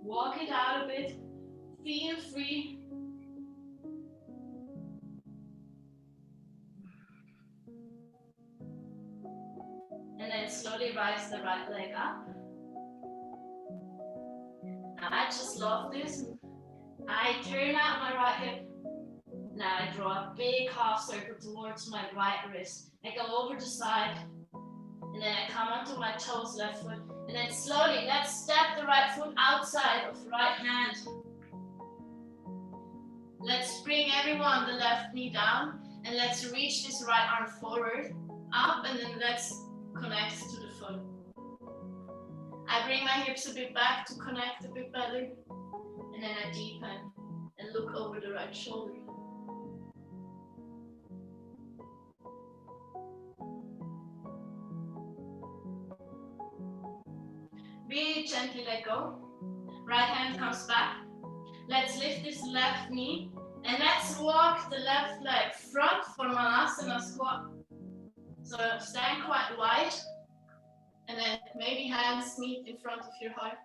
Walk it out a bit, feel free. And then slowly rise the right leg up. Now I just love this. I turn out my right hip. Now I draw a big half circle towards my right wrist. I go over the side. And then I come onto my toes, left foot. And then slowly, let's step the right foot outside of right hand. Let's bring everyone the left knee down. And let's reach this right arm forward, up, and then let's connect to the foot. I bring my hips a bit back to connect a bit better. And then I deepen and look over the right shoulder. Really gently let go. Right hand comes back. Let's lift this left knee. And let's walk the left leg front for Manasana squat. So stand quite wide. And then maybe hands meet in front of your heart.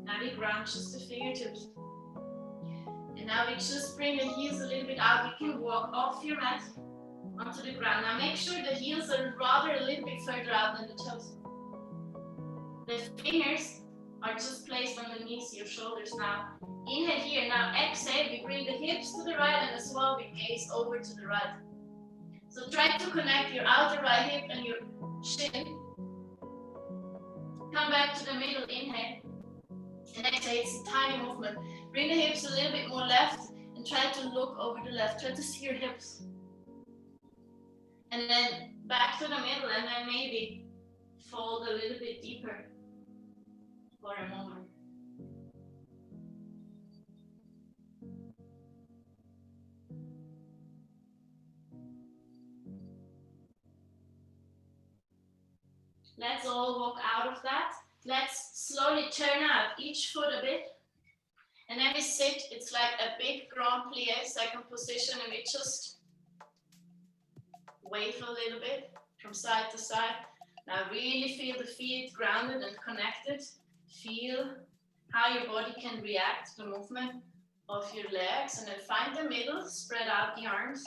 Now we ground just the fingertips. And now we just bring the heels a little bit out. You can walk off your mat onto the ground. Now make sure the heels are rather a little bit further out than the toes. The fingers are just placed underneath your shoulders now. Inhale here. Now exhale. We bring the hips to the right and as well we gaze over to the right. So try to connect your outer right hip and your shin. Come back to the middle. Inhale. And exhale. It's a tiny movement. Bring the hips a little bit more left and try to look over the left. Try to see your hips. And then back to the middle and then maybe fold a little bit deeper for a moment. Let's all walk out of that. Let's slowly turn out each foot a bit. And then we sit, it's like a big grand plie, second position, and we just side to side. Now really feel the feet grounded and connected. Feel how your body can react to the movement of your legs, and then find the middle, spread out the arms.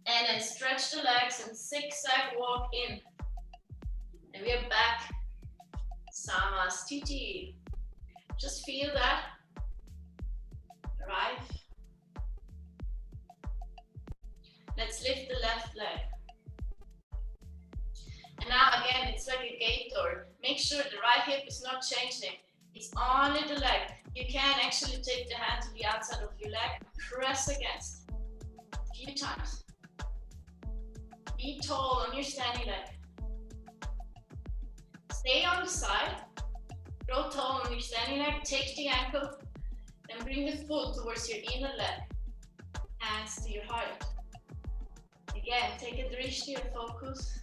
And then stretch the legs and zigzag walk in. And we are back. Samastiti. Just feel that. Right. Let's lift the left leg. And now again, it's like a gate door. Make sure the right hip is not changing. It's only the leg. You can actually take the hand to the outside of your leg, press against. A few times. Be tall on your standing leg. Stay on the side. Grow tall on your standing leg. Take the ankle. Then bring the foot towards your inner leg. Hands to your heart. Again, take a drishti or focus.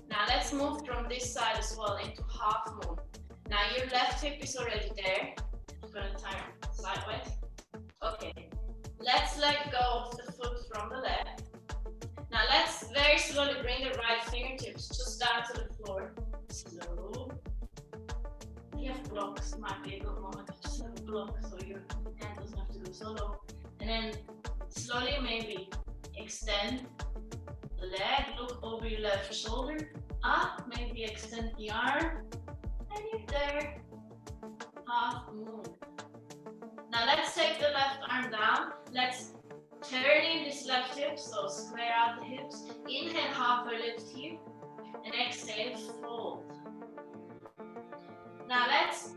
Now let's move from this side as well into half moon. Now your left hip is already there. I'm gonna turn sideways. Okay. Let's let go of the foot from the left. Now let's very slowly bring the right fingertips just down to the floor. Slow. If you have blocks, it might be a good moment to just have a block so your hand doesn't have to go so low. And then slowly maybe extend the leg, look over your left shoulder, up, maybe extend the arm, and you're there. Half moon. Now let's take the left arm down. Let's turn in this left hip, so square out the hips. Inhale, halfway lift here, and exhale, fold. Now let's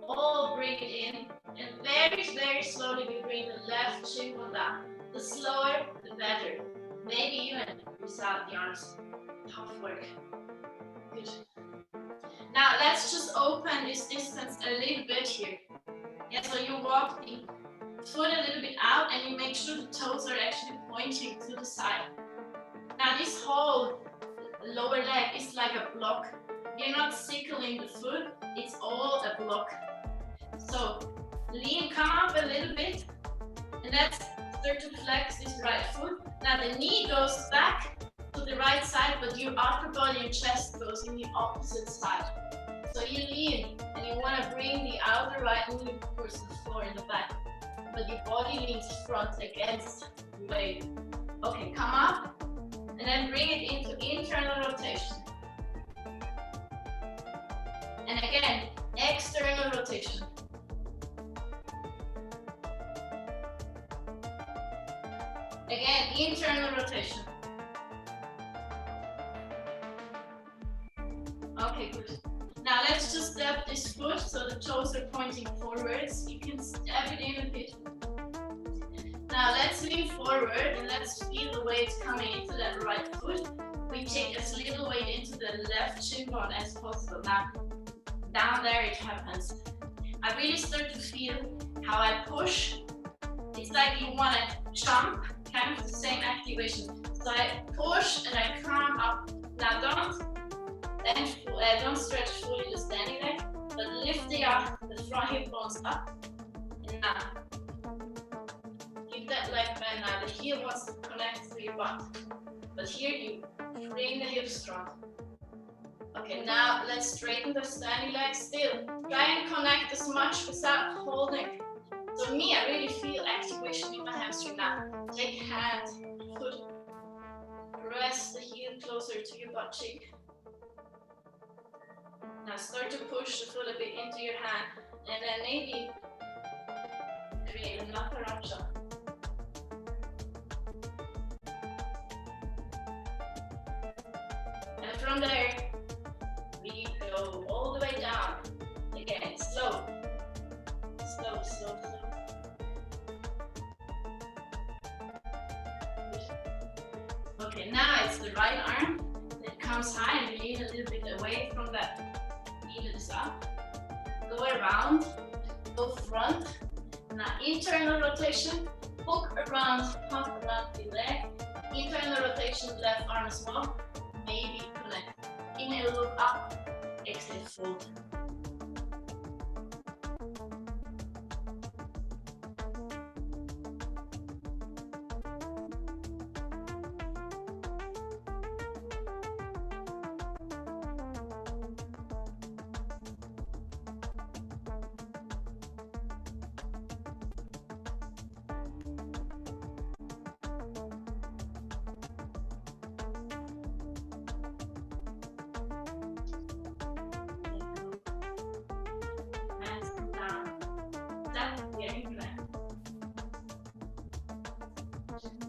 all bring it in, and very, very slowly we bring the left shin bone down. The slower, the better. Maybe even without the arms. Tough work. Good. Now let's just open this distance a little bit here. Yeah, so you walk the foot a little bit out and you make sure the toes are actually pointing to the side. Now this whole lower leg is like a block. You're not sickling the foot, it's all a block. So come up a little bit, and let's start to flex this right foot. Now the knee goes back to the right side, but your upper body and chest goes in the opposite side. So you lean, and you want to bring the outer right knee towards the floor in the back, but your body leans front against the weight. Okay, come up, and then bring it into internal rotation. And again, external rotation. Again, internal rotation. Okay, good. Now let's just step this foot so the toes are pointing forwards. You can step it in a bit. Now let's lean forward and let's feel the weight coming into that right foot. We take as little weight into the left shin bone as possible. Now, down there it happens. I really start to feel how I push. It's like you want to jump, kind of the same activation. So I push and I come up. Now don't stretch fully the standing leg, but lift the front hip bones up. And now, keep that leg bent. Now the heel wants to connect to your butt, but here you bring the hips strong. Okay, now let's straighten the standing leg still. Try and connect as much without holding. So me, I really feel activation in my hamstring now. Take hand, foot, press the heel closer to your butt cheek. Now start to push the foot a bit into your hand, and then maybe create a Nakaraja. And from there, we go all the way down. Again, slow. Slow, slow, slow. Okay, now it's the right arm that comes high and lean a little bit away from that. Knee this up. Go around, go front. Now internal rotation, Hook around, hop around the leg. Internal rotation, left arm as well. Maybe connect. Inhale, look up. Exhale, fold.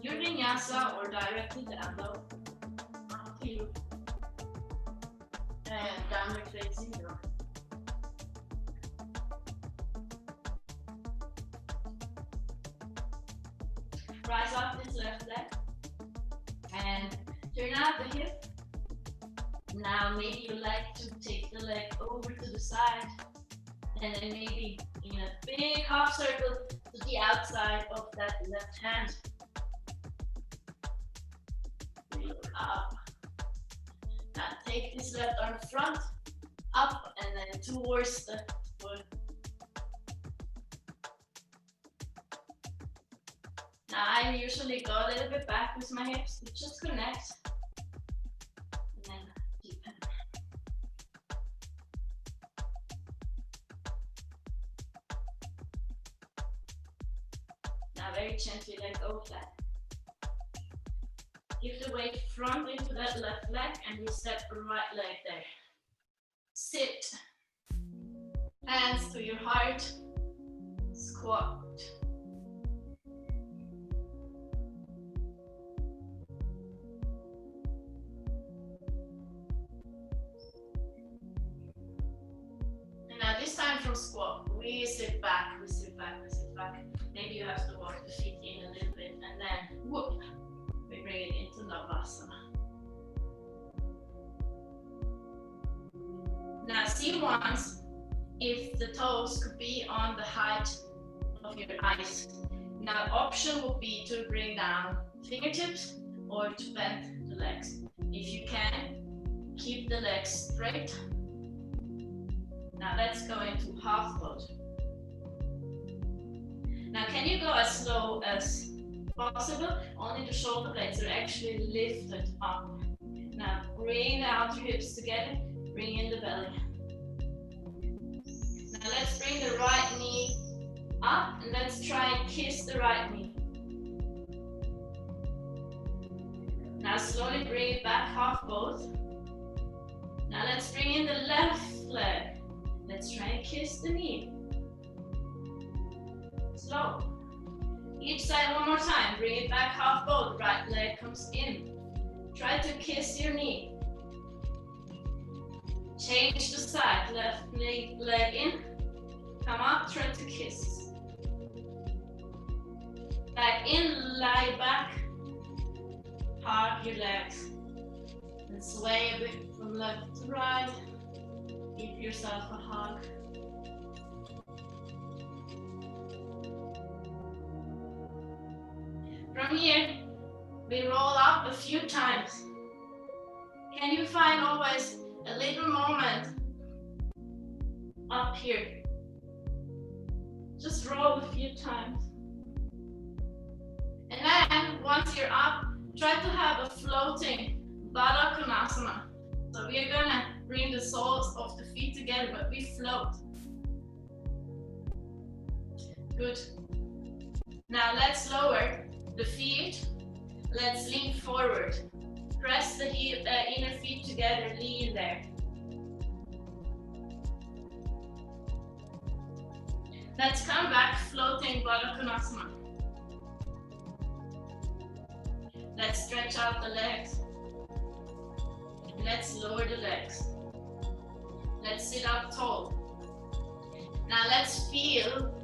Your vinyasa or directly down low, up to you, and downward facing dog. Rise up this left leg, and turn out the hip. Now maybe you like to take the leg over to the side, and then maybe in a big half circle to the outside of that left hand. Up. Now take this left arm front, up, and then towards the foot. Now I usually go a little bit back with my hips to just connect, and then deepen. Now very gently let go of that. Give the weight front into that left leg and you step right leg there. Sit. Hands to your heart. Squat. And now this time from squat, we sit back, we sit back, we sit back. Maybe you have to walk the feet in a little bit and then whoop. We bring it into Shavasana. Now see once if the toes could be on the height of your eyes. Now option would be to bring down fingertips or to bend the legs. If you can, keep the legs straight. Now let's go into half fold. Now can you go as slow as possible? Only the shoulder blades are actually lifted up. Now bring the outer hips together, bring in the belly. Now let's bring the right knee up and let's try and kiss the right knee. Now slowly bring it back, half both. Now let's bring in the left leg. Let's try and kiss the knee. Slow. Each side one more time. Bring it back, half both. Right leg comes in. Try to kiss your knee. Change the side. Left leg in. Come up, try to kiss. Back in, lie back. Hug your legs. And sway a bit from left to right. Give yourself a hug. From here, we roll up a few times. Can you find always a little moment up here? Just roll a few times. And then, once you're up, try to have a floating Baddha Konasana. So we are gonna bring the soles of the feet together, but we float. Good. Now let's lower the feet. Let's lean forward. Press the inner feet together, lean there. Let's come back, floating Baddha Konasana. Let's stretch out the legs. Let's lower the legs. Let's sit up tall. Now let's feel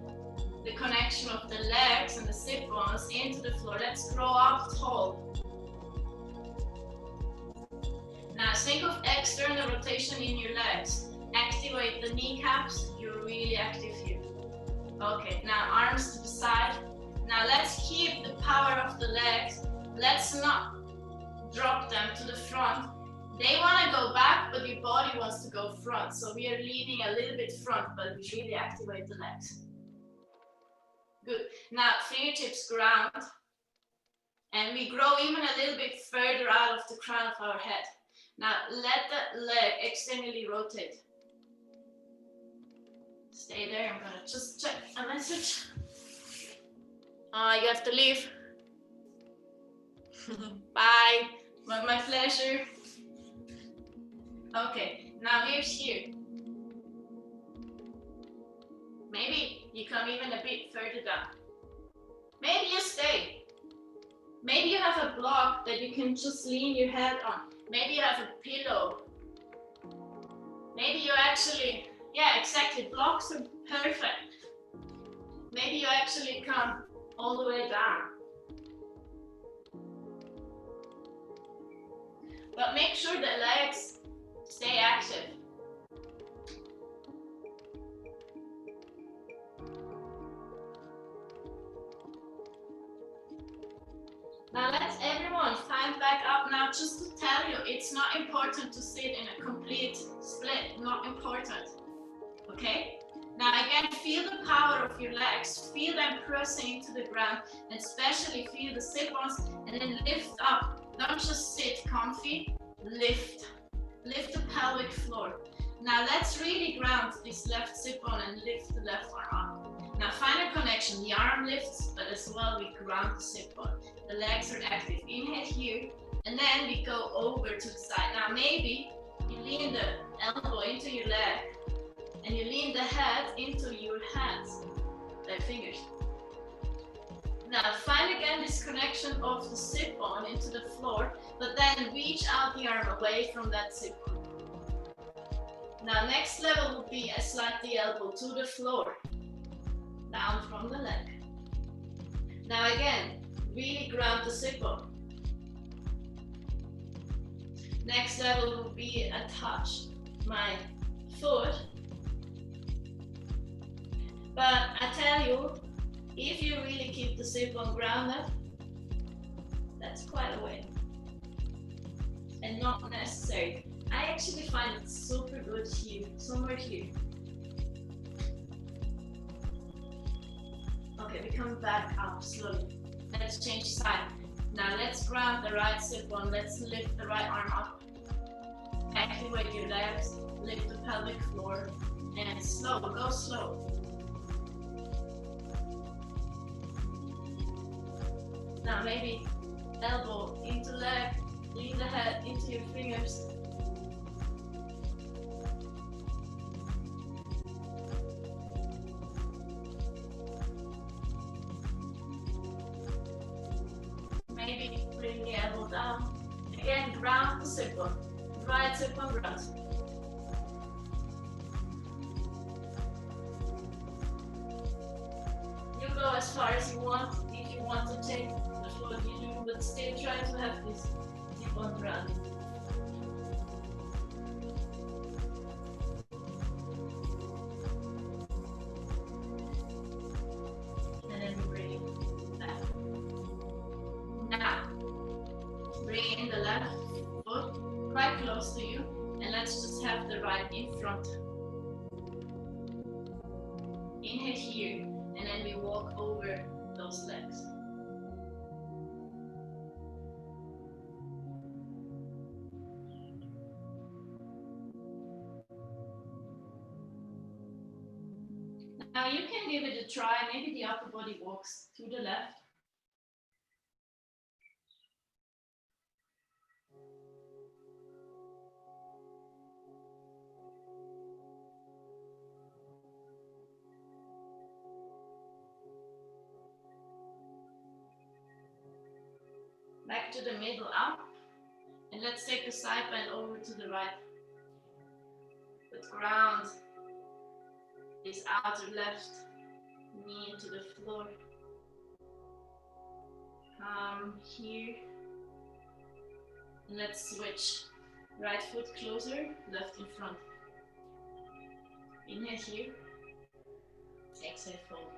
the connection of the legs and the sit bones into the floor. Let's grow up tall. Now think of external rotation in your legs. Activate the kneecaps. You're really active here. Okay, now arms to the side. Now let's keep power of the legs. Let's not drop them to the front. They want to go back, but your body wants to go front. So we are leaning a little bit front, but we really activate the legs. Good. Now fingertips ground. And we grow even a little bit further out of the crown of our head. Now let the leg externally rotate. Stay there, I'm gonna just check a message. You have to leave. Bye, my pleasure. Okay, now here's here. Maybe you come even a bit further down. Maybe you stay. Maybe you have a block that you can just lean your head on. Maybe you have a pillow. Maybe you actually, yeah, exactly, blocks are perfect. Maybe you actually come all the way down. But make sure the legs stay active. Now let's everyone find back up now, just to tell you, it's not important to sit in a complete split, not important, okay? Now again, feel the power of your legs, feel them pressing into the ground, and especially feel the sit-ons, and then lift up. Don't just sit comfy, lift the pelvic floor. Now let's really ground this left sit-on and lift the left arm up. Now find a connection, the arm lifts, but as well we ground the sit-on. The legs are active. Inhale here, and then we go over to the side. Now maybe you lean the elbow into your leg, and you lean the head into your hands, the fingers. Now find again this connection of the sit-bone into the floor, but then reach out the arm away from that sit-bone. Now next level would be I slide the elbow to the floor, down from the leg. Now again, really ground the sit-bone. Next level will be I touch my foot. But I tell you, if you really keep the sit-bone grounded, that's quite a way. And not necessary. I actually find it super good here, somewhere here. Okay, we come back up slowly. Let's change side. Now let's ground the right sit-bone. Let's lift the right arm up. Activate your legs, lift the pelvic floor, and slow, go slow. Now maybe elbow into leg, lean the head into your fingers. Maybe bring the elbow down. Again, ground the sit-bone. Right sit-bone ground. You go as far as you want. If you want to take the floor, you do, but still try to have this sit-bone ground. And then we bring it back. Now, bring in the left foot quite close to you, and let's just have the right in front. Inhale here, and then we walk over those legs. Now you can give it a try, maybe the upper body walks to the left. Back to the middle up, and let's take the side bend over to the right. But ground this outer left knee into the floor. Come here, and let's switch. Right foot closer, left in front. Inhale here, exhale fold.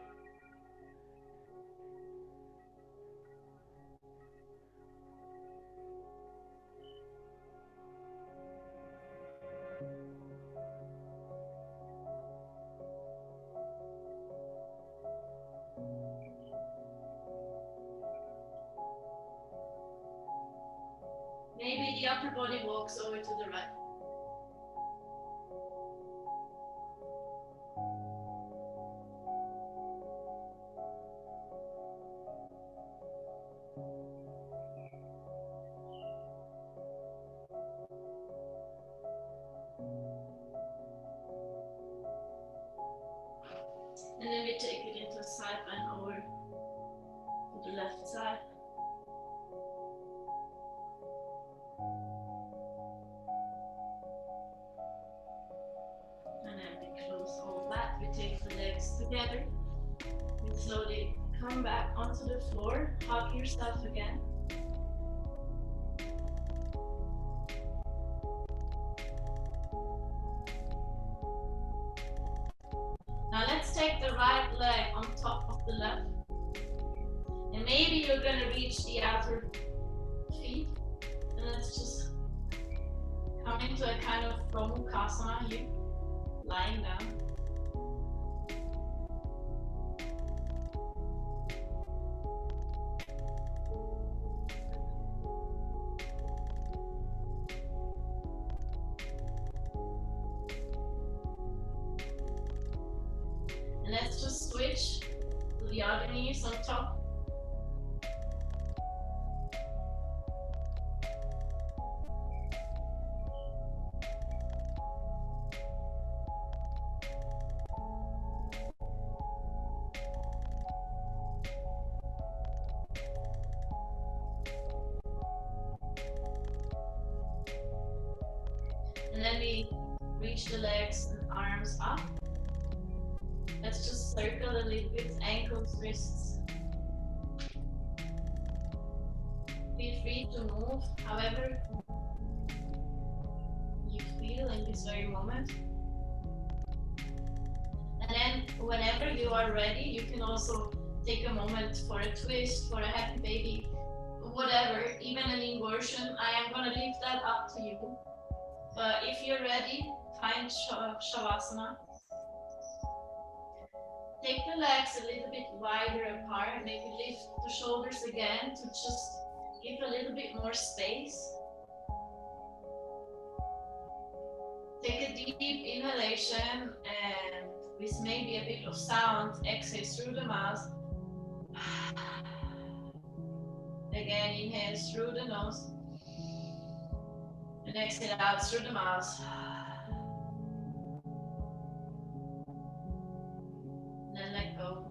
Maybe the upper body walks over to the right. And then we take it into a side bend over to the left side. And then we close all that. We take the legs together. And slowly come back onto the floor. Hug yourself again. Now let's take the right leg on top of the left. And maybe you're going to reach the outer feet. And let's just come into a kind of Brahmukasana here, lying down. And let's just switch to the other knees on top. And then we reach the legs and arms up. Let's just circle a little bit, ankles, wrists. Feel free to move however you feel in this very moment. And then whenever you are ready, you can also take a moment for a twist, for a happy baby, whatever, even an inversion. I am going to leave that up to you. But if you're ready, find Shavasana. Take the legs a little bit wider apart, maybe lift the shoulders again to just give a little bit more space. Take a deep inhalation and with maybe a bit of sound, exhale through the mouth. Again, inhale through the nose and exhale out through the mouth. And then let go.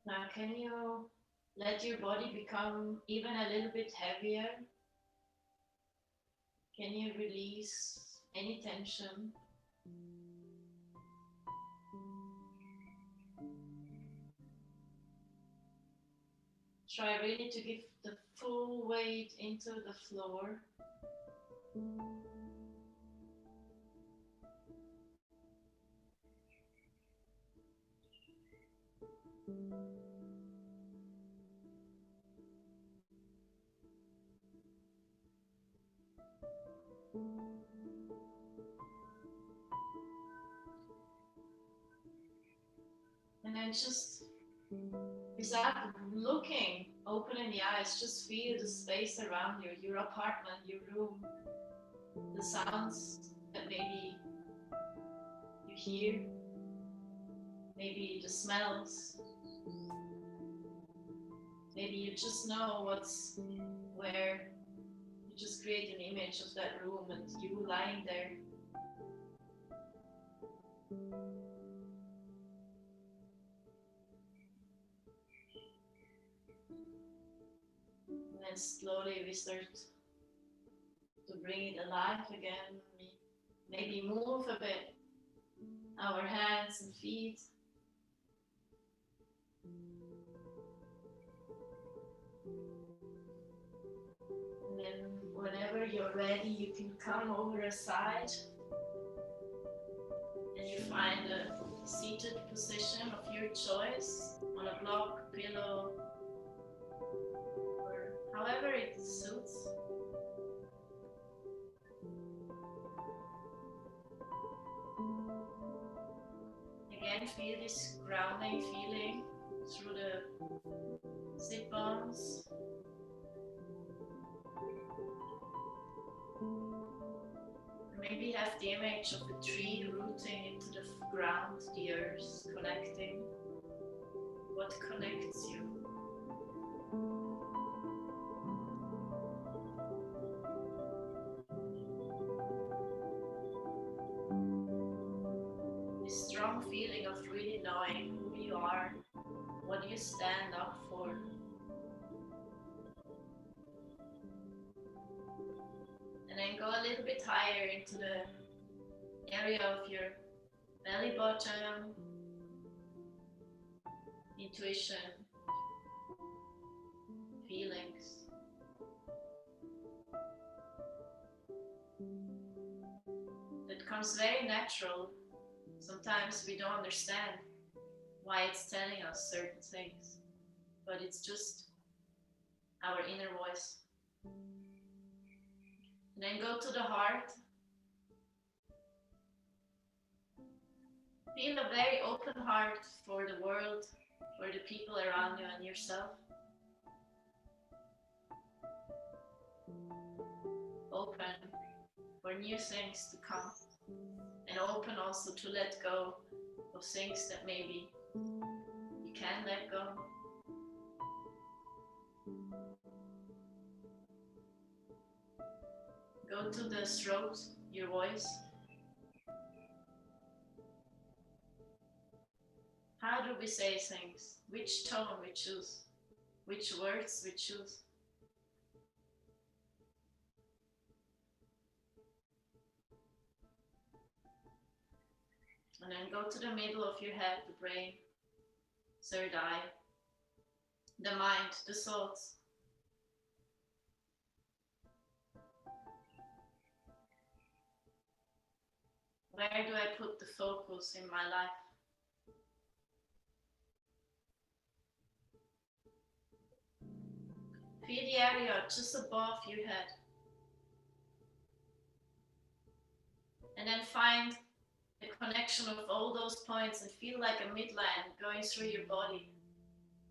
Now, can you let your body become even a little bit heavier? Can you release any tension? Try really to give the full weight into the floor. And then just, without looking, opening the eyes, just feel the space around you, your apartment, your room, the sounds that maybe you hear, maybe the smells, maybe you just know what's where. You just create an image of that room and you lying there. And slowly we start to bring it alive again. We maybe move a bit our hands and feet. And then whenever you're ready, you can come over a side and you find a seated position of your choice on a block, pillow, or however it suits. Again, feel this grounding feeling through the sit bones. Maybe have the image of a tree rooting into the ground, the earth, connecting. What connects you? This strong feeling of really knowing who you are, what you stand up for. And then go a little bit higher into the area of your belly button, intuition, feelings. That comes very natural. Sometimes we don't understand why it's telling us certain things, but it's just our inner voice. And then go to the heart. Feel a very open heart for the world, for the people around you and yourself. Open for new things to come. And open also to let go of things that maybe you can let go. Go to the throat, your voice. How do we say things? Which tone we choose? Which words we choose? And then go to the middle of your head, the brain, third eye, the mind, the thoughts. Where do I put the focus in my life? Feel the area just above your head. And then find the connection of all those points and feel like a midline going through your body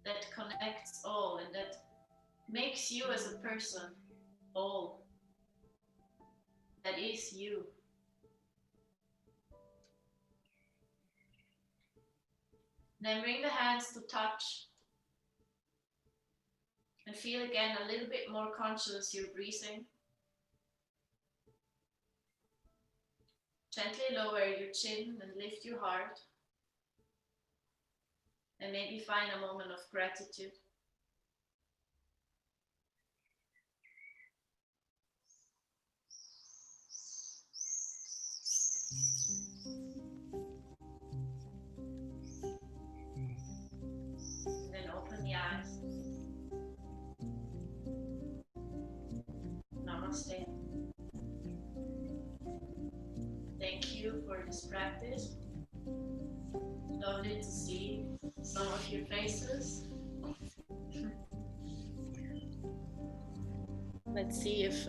that connects all and that makes you as a person all. That is you. Then bring the hands to touch and feel again a little bit more conscious you're breathing. Gently lower your chin and lift your heart. And maybe find a moment of gratitude. And then open the eyes. Namaste. Thank you for this practice. Lovely to see some of your faces. Let's see if